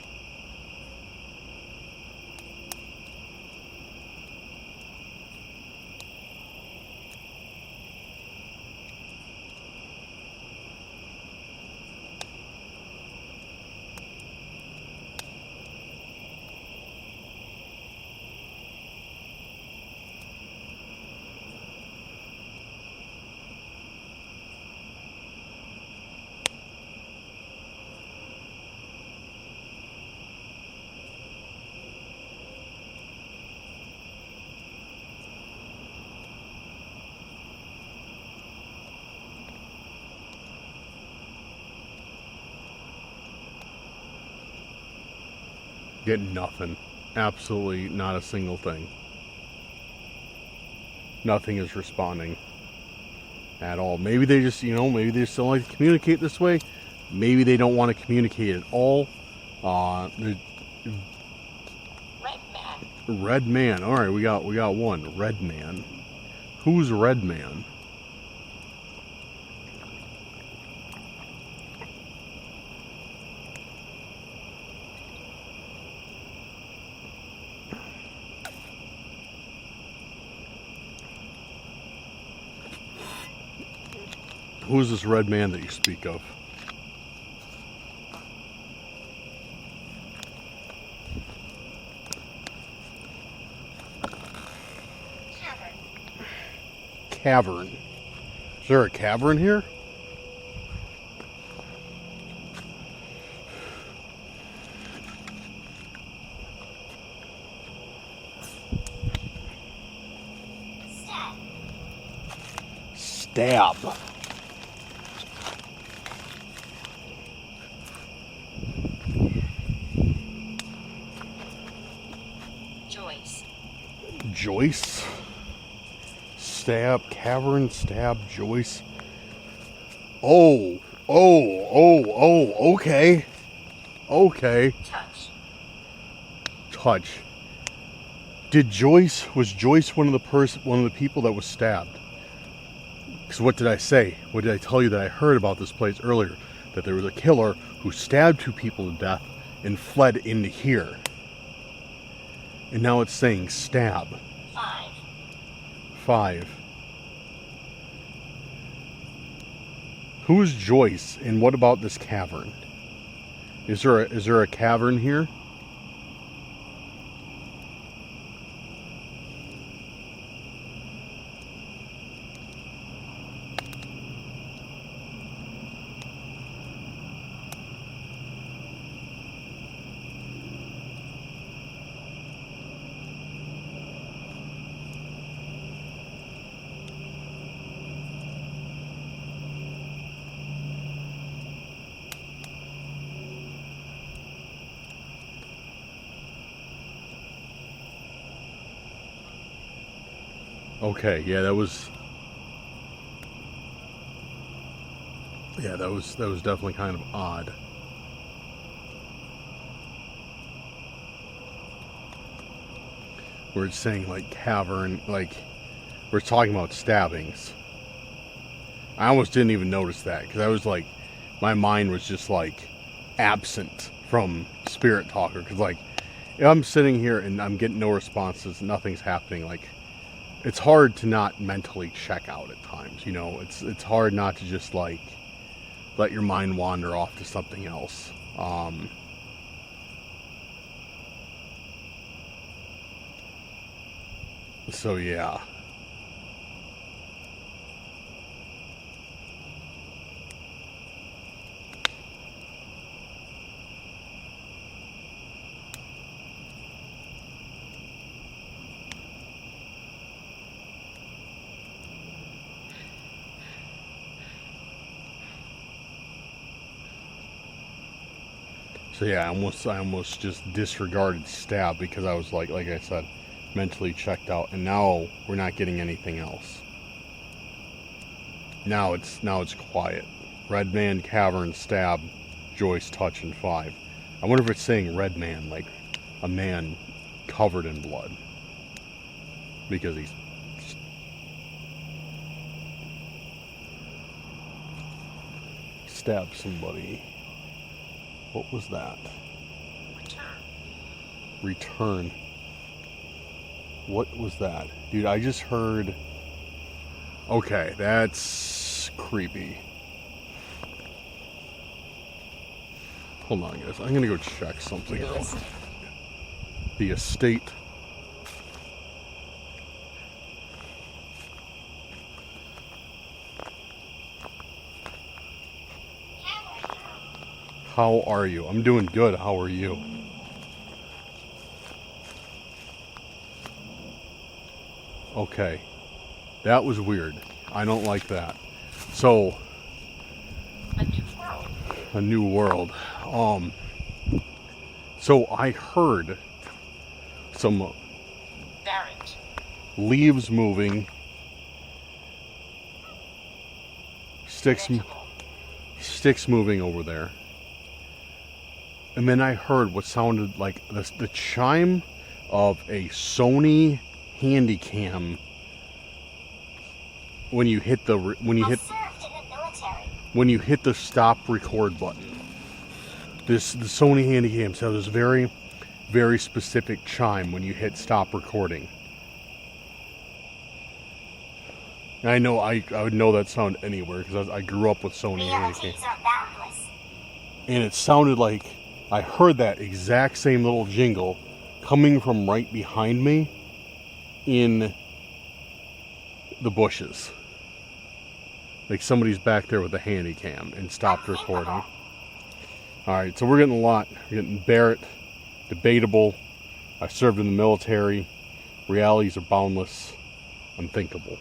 Get nothing. Absolutely not a single thing. Nothing is responding at all. Maybe they just, maybe they just don't like to communicate this way. Maybe they don't want to communicate at all. Red man. Red man. All right, we got one. Red man. Who's Red man? Who's this red man that you speak of? Cavern. Is there a cavern here? Stab. Joyce? Stab, cavern, stab, Joyce. Oh, okay. Okay. Touch. Was Joyce one of the people that was stabbed? Because what did I say? What did I tell you that I heard about this place earlier? That there was a killer who stabbed 2 people to death and fled into here. And now it's saying stab. 5. Who is Joyce, and what about this cavern? Is there a cavern here? Okay, yeah, that was definitely kind of odd. Where it's saying like cavern, like we're talking about stabbings. I almost didn't even notice that because I was like, my mind was just like absent from Spirit Talker because like if I'm sitting here and I'm getting no responses, nothing's happening, like it's hard to not mentally check out at times, it's hard not to just like let your mind wander off to something else. So yeah. So yeah, I almost just disregarded stab because I was like I said, mentally checked out, and now we're not getting anything else. Now it's quiet. Red man, cavern, stab, Joyce, touch, and 5. I wonder if it's saying red man, like a man covered in blood, because he's stabbed somebody. What was that? Return. Return. What was that? Dude, I just heard... Okay, that's creepy. Hold on, guys. I'm gonna go check something real quick. The estate. How are you? I'm doing good. How are you? Okay. That was weird. I don't like that. So, A new world. a new world. So I heard some Barrett. leaves moving, Vegetable. sticks moving over there. And then I heard what sounded like the chime of a Sony Handycam when you hit the Served in the military. when you hit the stop record button. The Sony Handycams have this very, very specific chime when you hit stop recording. And I know I would know that sound anywhere because I grew up with Sony Handycams. Realities are boundless. And it sounded like I heard that exact same little jingle coming from right behind me in the bushes. Like somebody's back there with a handy cam and stopped recording. Alright, so we're getting a lot. We're getting Barrett, debatable, I served in the military, realities are boundless, unthinkable.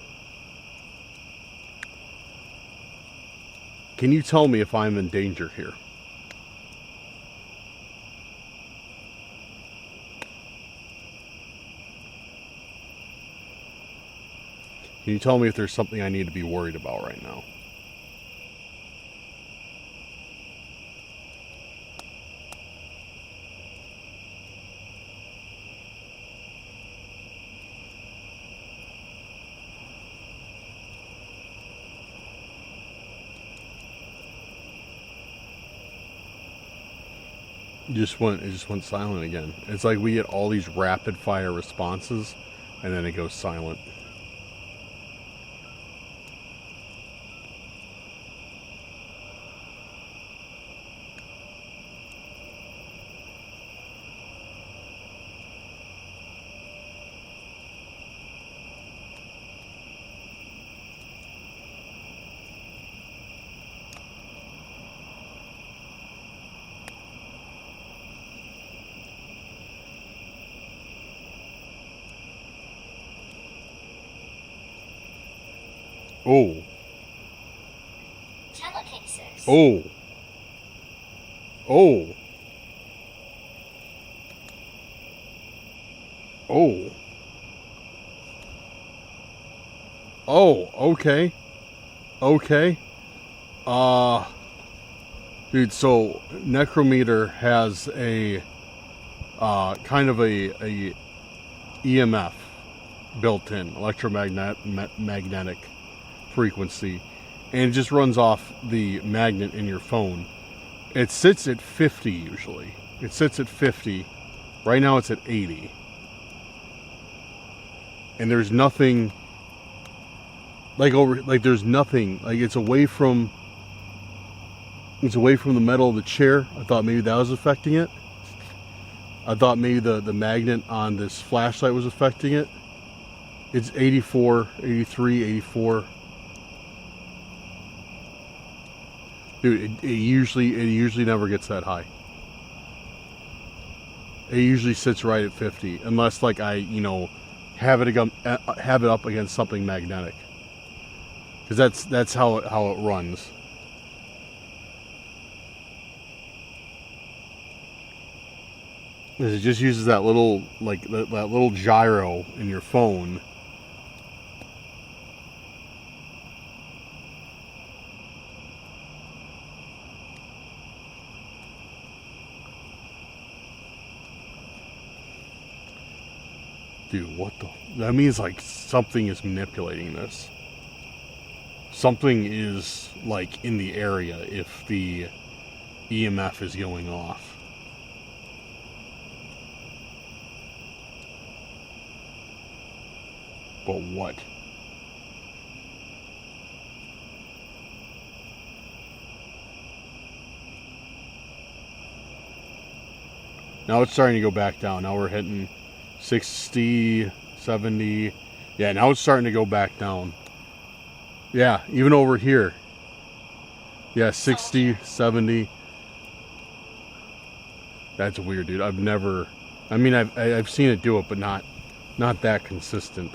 Can you tell me if I'm in danger here? Can you tell me if there's something I need to be worried about right now? It just went silent again. It's like we get all these rapid fire responses and then it goes silent. Oh. Telecases. Oh. Oh. Oh. Oh, okay. Okay. Dude, so Necrometer has a kind of a EMF built in, magnetic frequency, and it just runs off the magnet in your phone. It sits at 50 usually. It sits at 50. Right now it's at 80. And there's nothing there's nothing, like it's away from the metal of the chair. I thought maybe that was affecting it. I thought maybe the magnet on this flashlight was affecting it. It's 84, 83, 84. Dude, it usually never gets that high. It usually sits right at 50, unless like I, have it up against something magnetic. Because that's how it runs. It just uses that little that little gyro in your phone. Dude, what the? That means like something is manipulating this. Something is like in the area if the EMF is going off. But what? Now it's starting to go back down. Now we're hitting 60, 70. Yeah, now it's starting to go back down. Yeah, even over here. Yeah, 60, 70. That's weird, dude. I've seen it do it, but not that consistent.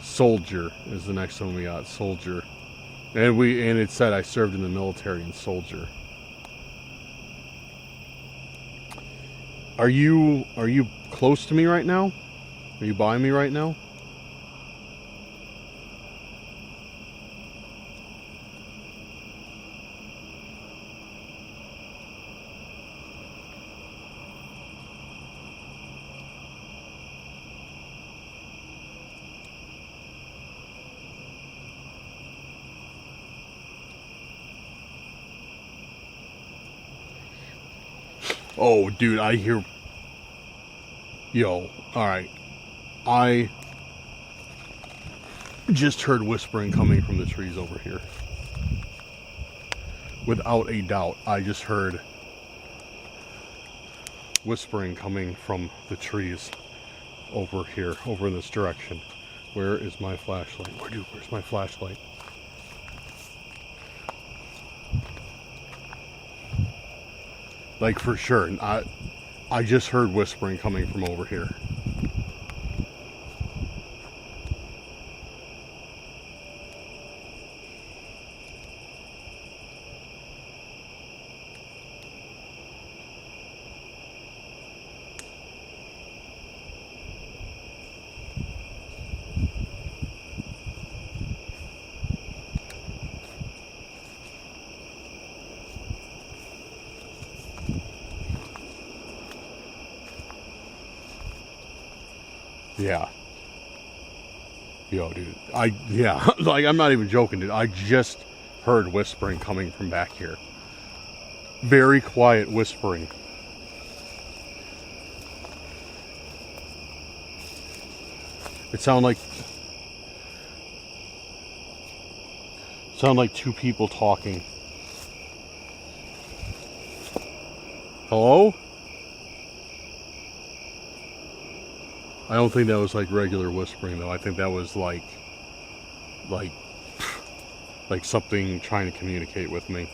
Soldier is the next one we got. Soldier. And it said I served in the military and soldier. Are you close to me right now? Are you by me right now? Oh, dude, I hear... Yo, alright. I just heard whispering coming from the trees over here. Without a doubt, I just heard whispering coming from the trees over here, over in this direction. Where is my flashlight? Where's my flashlight? Like, for sure. I just heard whispering coming from over here. Yeah. Yo, dude. Like, I'm not even joking, dude. I just heard whispering coming from back here. Very quiet whispering. It sounded like two people talking. Hello? I don't think that was like regular whispering though. I think that was like something trying to communicate with me.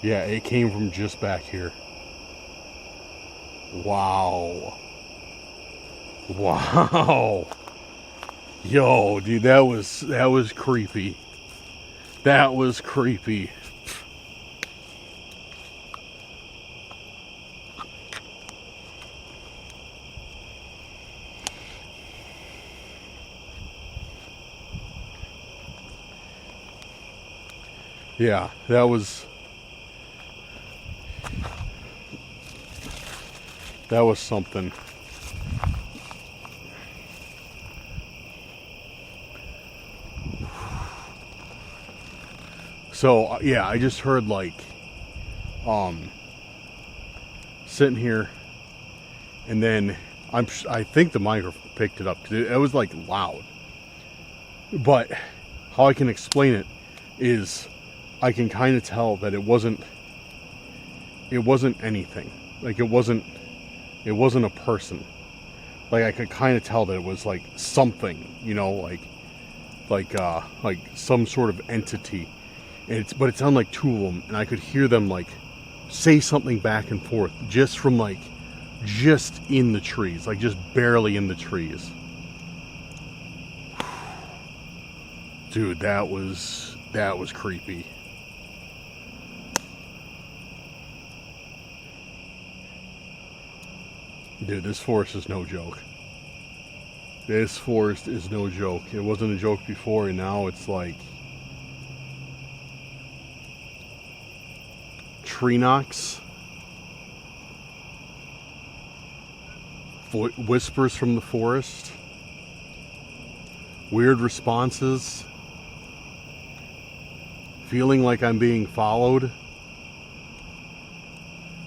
Yeah, it came from just back here. Wow. Wow. Yo, dude, that was creepy. That was creepy. Yeah, that was something. So yeah, I just heard like sitting here, and then I think the microphone picked it up because it was like loud. But how I can explain it is I can kind of tell that it wasn't anything. Like it wasn't a person. Like I could kind of tell that it was like something, you know, like some sort of entity. But it sounded like two of them, and I could hear them like say something back and forth just in the trees, like just barely in the trees. Dude, that was creepy. Dude, this forest is no joke. This forest is no joke. It wasn't a joke before, and now it's like tree knocks whispers from the forest, weird responses, feeling like I'm being followed.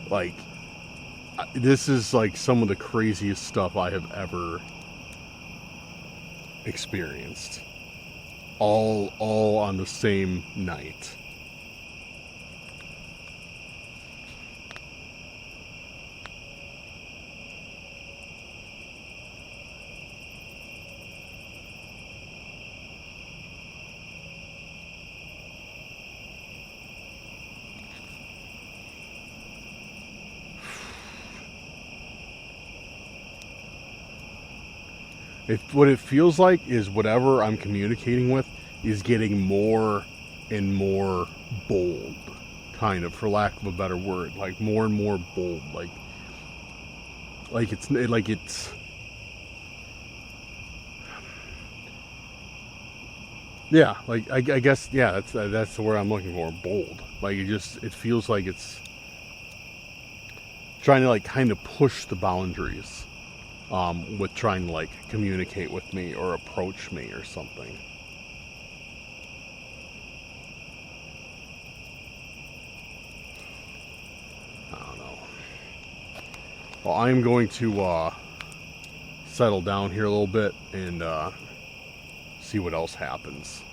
Like, this is like some of the craziest stuff I have ever experienced. All on the same night. What it feels like is whatever I'm communicating with is getting more and more bold, kind of, for lack of a better word, like more and more bold, like it's yeah, like I guess, yeah, that's the word I'm looking for, bold. Like it feels like it's trying to like kind of push the boundaries. With trying to like communicate with me or approach me or something. I don't know. Well, I'm going to settle down here a little bit and see what else happens.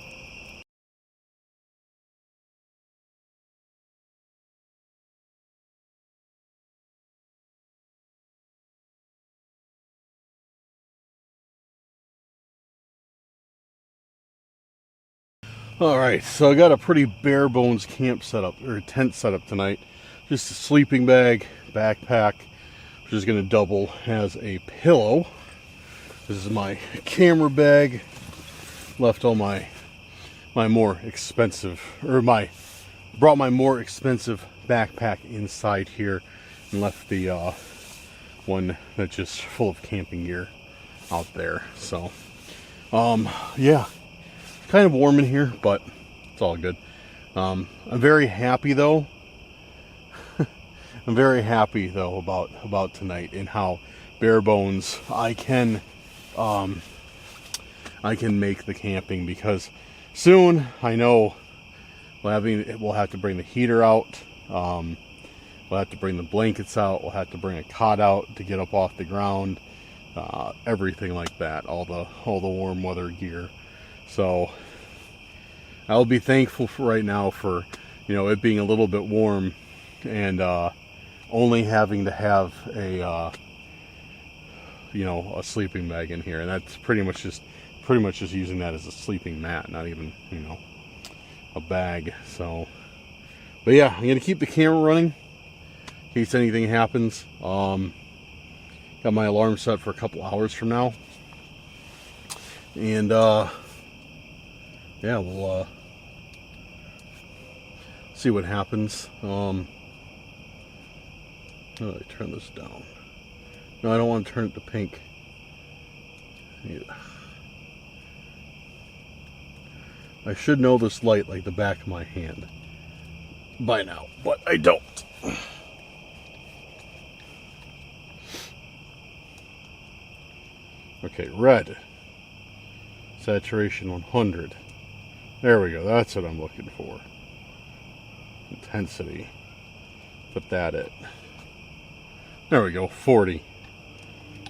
Alright, so I got a pretty bare bones camp set up, or tent set up tonight. Just a sleeping bag, backpack, which is going to double as a pillow. This is my camera bag. Left all my more expensive, brought my more expensive backpack inside here and left the one that's just full of camping gear out there. So, yeah. Kind of warm in here, but it's all good. I'm very happy though. I'm very happy though about tonight and how bare bones I can make the camping, because soon I know we'll have to bring the heater out. We'll have to bring the blankets out. We'll have to bring a cot out to get up off the ground. Everything like that. All the warm weather gear. So I'll be thankful for right now for, it being a little bit warm and only having to have a sleeping bag in here, and that's pretty much just using that as a sleeping mat, not even a bag. So, but yeah, I'm gonna keep the camera running in case anything happens. Got my alarm set for a couple hours from now, and yeah, we'll see what happens. How do I turn this down? No, I don't want to turn it to pink. I should know this light like the back of my hand by now, but I don't. Okay, red. Saturation 100. There we go. That's what I'm looking for. Intensity. Put that at. There we go. 40.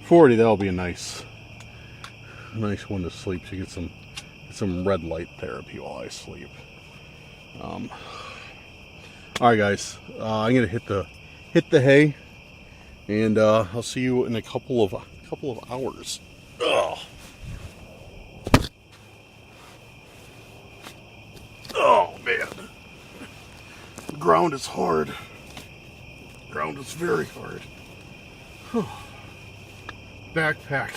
40. That'll be a nice one to sleep. So you get some red light therapy while I sleep. All right, guys. I'm gonna hit the hay, and I'll see you in a couple of hours. Ugh. Oh man, the ground is hard. The ground is very hard. Backpack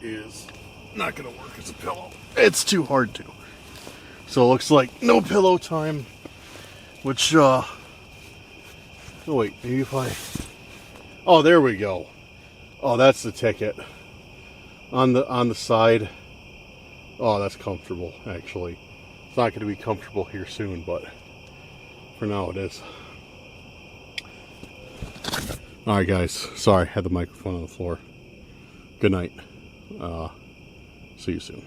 is not gonna work as a pillow. It's too hard to. So it looks like no pillow time. Which oh wait, maybe if I. Oh, there we go. Oh, that's the ticket. On the side. Oh, that's comfortable, actually. It's not going to be comfortable here soon, but for now it is. Alright guys, sorry, I had the microphone on the floor. Good night. See you soon.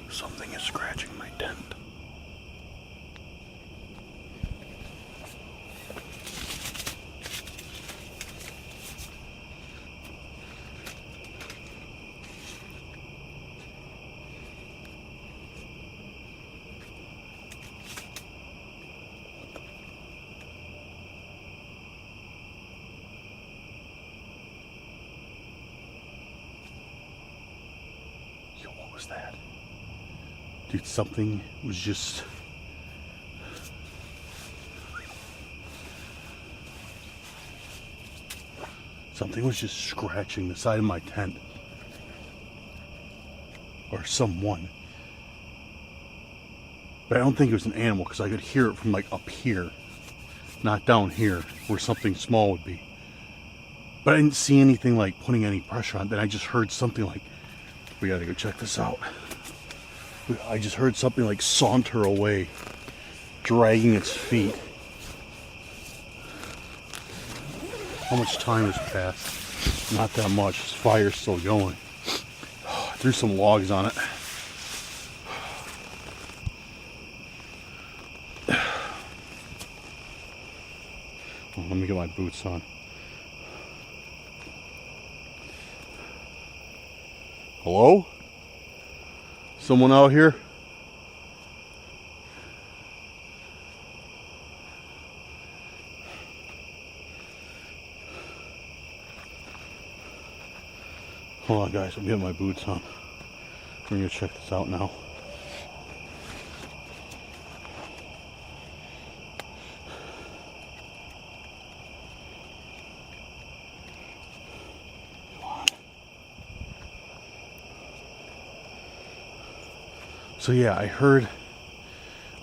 Something is scratching my tent. Yo, what was that? Dude, something was just... Something was just scratching the side of my tent. Or someone. But I don't think it was an animal because I could hear it from like up here. Not down here where something small would be. But I didn't see anything like putting any pressure on it. Then I just heard something like, we gotta go check this out. I just heard something like saunter away, dragging its feet. How much time has passed? Not that much. This fire's still going. I threw some logs on it. Well, let me get my boots on. Hello? Someone out here? Hold on guys, I'm getting my boots on. We're gonna check this out now. So yeah, I heard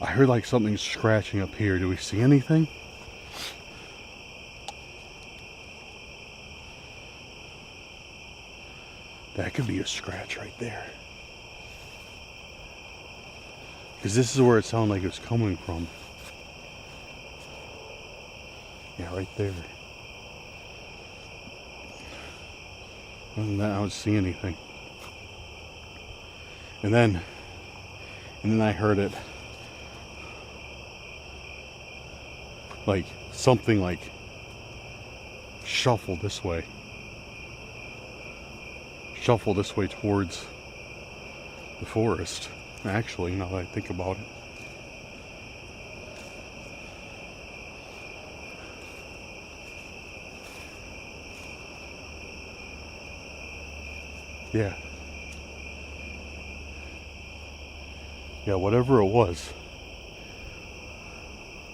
like something scratching up here. Do we see anything? That could be a scratch right there. Because this is where it sounded like it was coming from. Yeah, right there. Other than that, I don't see anything. And then I heard it like something like shuffle this way towards the forest. Actually, now that I think about it. Yeah. Yeah, whatever it was.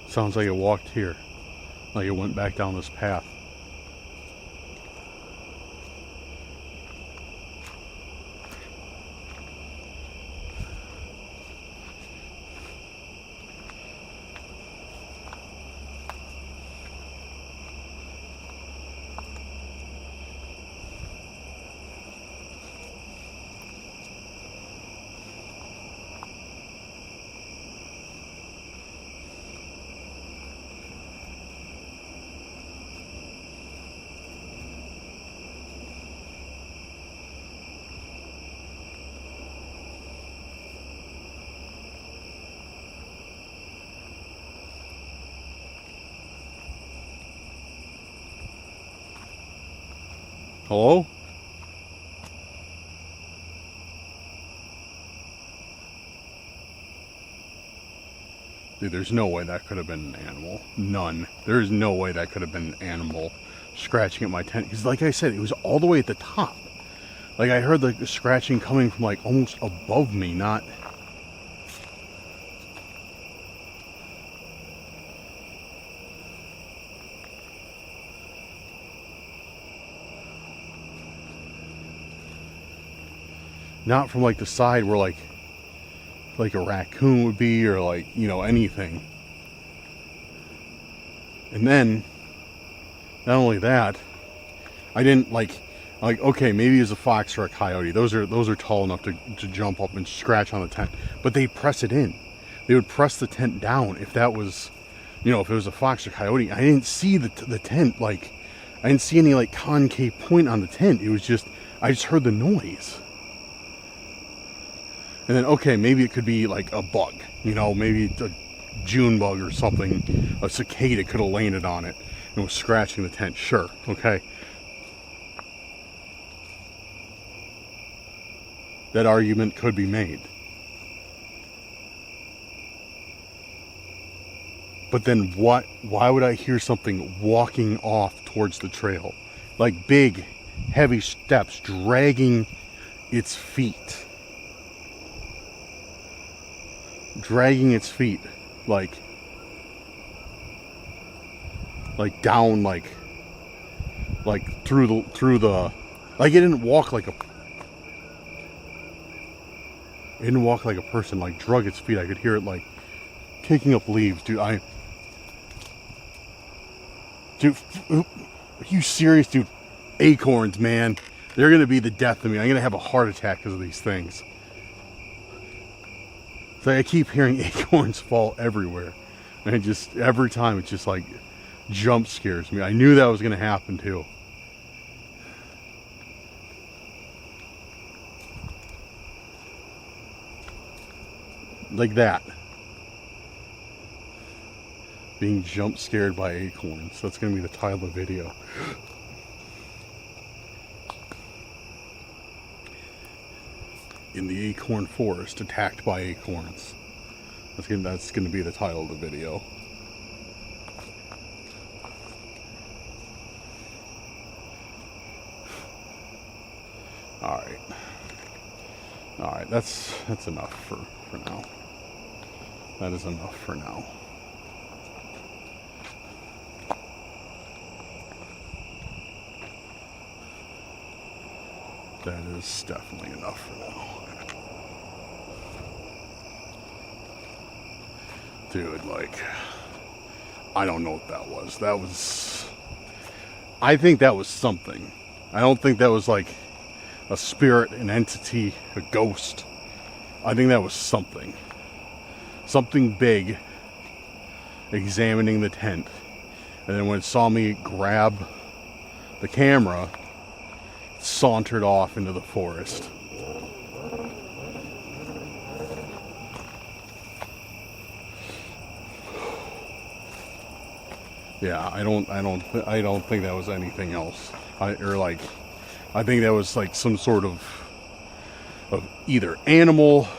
Sounds like it walked here. Like it went back down this path. Hello? Dude, there's no way that could have been an animal. None. There's no way that could have been an animal scratching at my tent. Because like I said, it was all the way at the top. Like I heard the scratching coming from like almost above me, not... Not from like the side where like a raccoon would be, or like, you know, anything. And then, not only that, I didn't like, okay, maybe it's a fox or a coyote. Those are tall enough to jump up and scratch on the tent. But they press it in. They would press the tent down if that was, you know, if it was a fox or coyote. I didn't see the tent, like, I didn't see any like concave point on the tent. It was just, I just heard the noise. And then, okay, maybe it could be like a bug, you know, maybe a June bug or something. A cicada could have landed on it and was scratching the tent. Sure, okay. That argument could be made. But then what? Why would I hear something walking off towards the trail? Like big, heavy steps dragging its feet. Dragging its feet, like down, like through the, like it didn't walk like a person, like drug its feet. I could hear it like kicking up leaves, dude. Are you serious, dude? Acorns, man, they're gonna be the death of me. I'm gonna have a heart attack because of these things. So I keep hearing acorns fall everywhere. And it just, every time it just like jump scares me. I knew that was going to happen too. Like that. Being jump scared by acorns. That's going to be the title of the video. In the acorn forest, attacked by acorns. That's gonna be the title of the video. Alright, that's enough for now. That is enough for now. That is definitely enough for now. Dude, like, I don't know what that was. I think that was something. I don't think that was like a spirit, an entity, a ghost. I think that was something. Something big examining the tent. And then when it saw me grab the camera, it sauntered off into the forest. Yeah, I don't think that was anything else. I think that was like some sort of either animal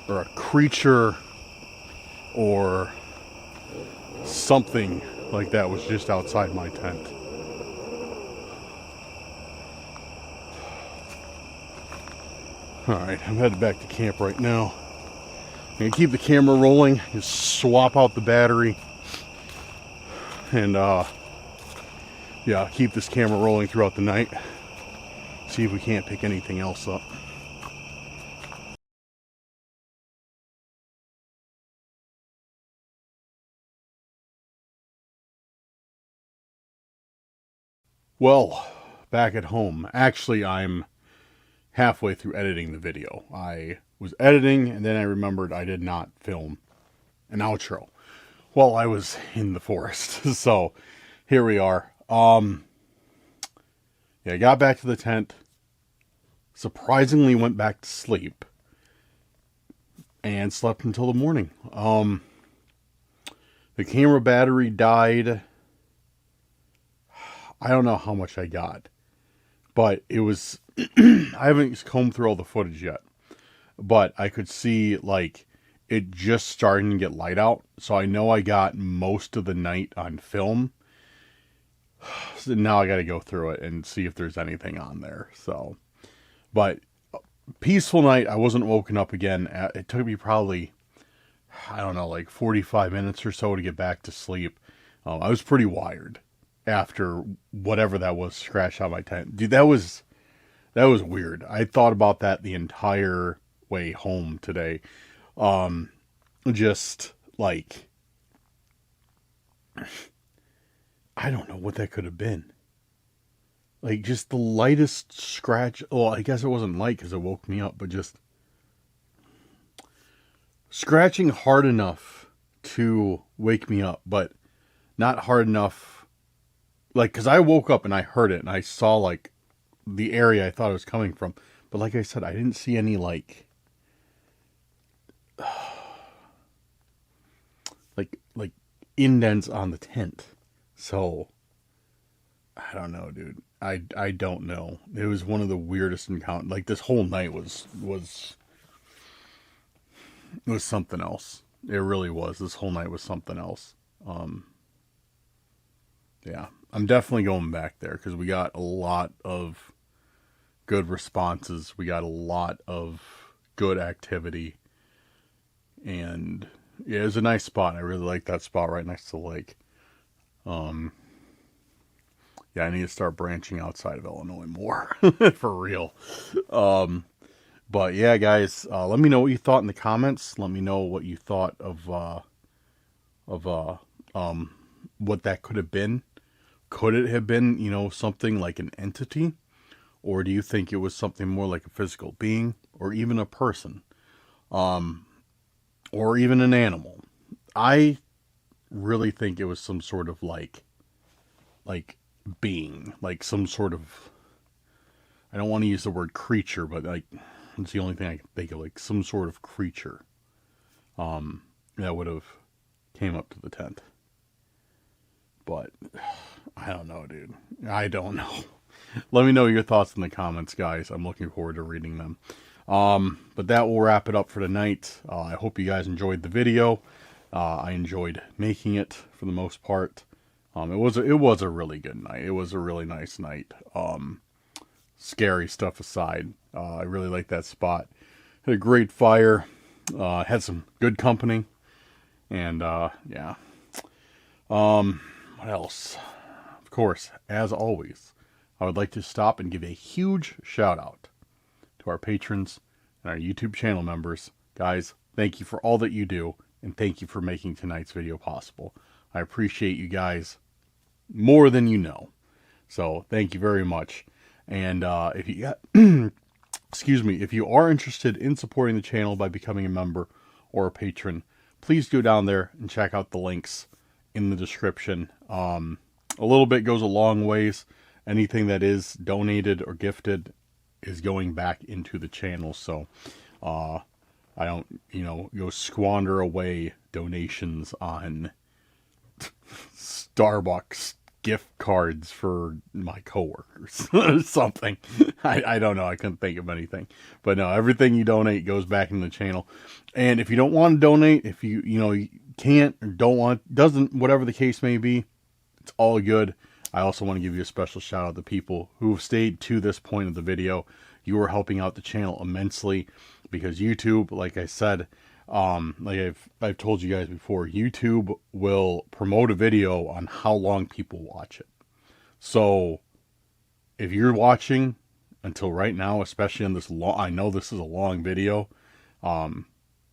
or a creature or something like that was just outside my tent. Alright, I'm headed back to camp right now. I'm gonna keep the camera rolling, just swap out the battery. And yeah, keep this camera rolling throughout the night. See if we can't pick anything else up. Well, back at home. Actually, I'm halfway through editing the video. I was editing and then I remembered I did not film an outro while I was in the forest. So here we are. Yeah, I got back to the tent. Surprisingly went back to sleep. And slept until the morning. The camera battery died. I don't know how much I got. But it was... I haven't combed through all the footage yet. But I could see, like, it just starting to get light out. So I know I got most of the night on film. So now I got to go through it and see if there's anything on there. So, but peaceful night. I wasn't woken up again. It took me probably, I don't know, like 45 minutes or so to get back to sleep. I was pretty wired after whatever that was scratched out my tent. Dude, that was weird. I thought about that the entire way home today. Just like, I don't know what that could have been. Like, just the lightest scratch. Well, I guess it wasn't light because it woke me up, but just scratching hard enough to wake me up, but not hard enough. Like, because I woke up and I heard it and I saw, like, the area I thought it was coming from. But like I said, I didn't see any, like indents on the tent. So, I don't know, dude. I don't know. It was one of the weirdest encounters. Like, this whole night was something else. It really was. This whole night was something else. Yeah, I'm definitely going back there because we got a lot of good responses. We got a lot of good activity. And yeah, it was a nice spot. I really like that spot right next to the lake. Yeah, I need to start branching outside of Illinois more for real. But yeah, guys, let me know what you thought in the comments. Let me know what you thought of what that could have been. Could it have been, you know, something like an entity? Or do you think it was something more like a physical being or even a person? Or even an animal? I really think it was some sort of like being, like some sort of, I don't want to use the word creature, but like, it's the only thing I can think of, like some sort of creature, that would have came up to the tent. But I don't know, dude. I don't know. Let me know your thoughts in the comments, guys. I'm looking forward to reading them. But that will wrap it up for tonight. I hope you guys enjoyed the video. I enjoyed making it for the most part. It was a really good night. It was a really nice night. Scary stuff aside, I really liked that spot. Had a great fire. Had some good company. And, yeah. What else? Of course, as always, I would like to stop and give a huge shout out to our patrons and our YouTube channel members. Guys, thank you for all that you do, and thank you for making tonight's video possible. I appreciate you guys more than you know. So, thank you very much. And if you got, excuse me, if you are interested in supporting the channel by becoming a member or a patron, please go down there and check out the links in the description. A little bit goes a long ways. Anything that is donated or gifted is going back into the channel. So, I don't, go squander away donations on Starbucks gift cards for my coworkers or something. I don't know. I couldn't think of anything. But no, everything you donate goes back into the channel. And if you don't want to donate, if you can't or don't want, doesn't, whatever the case may be, it's all good. I also want to give you a special shout out to people who have stayed to this point of the video. You are helping out the channel immensely because YouTube, like I said, like I've told you guys before, YouTube will promote a video on how long people watch it. So if you're watching until right now, especially on this long, I know this is a long video,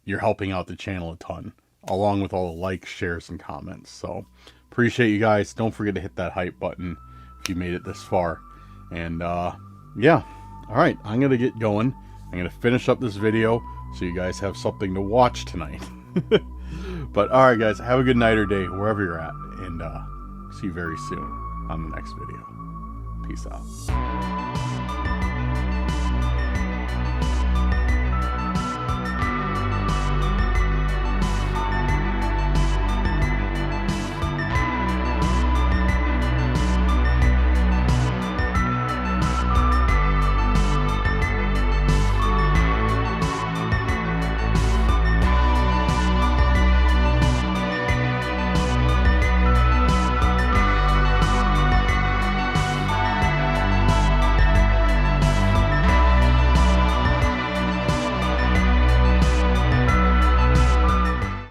you're helping out the channel a ton, along with all the likes, shares, and comments. So appreciate you guys. Don't forget to hit that hype button if you made it this far. And yeah, all right, I'm gonna get going. I'm gonna finish up this video so you guys have something to watch tonight. But all right, guys, have a good night or day wherever you're at, and see you very soon on the next video. Peace out.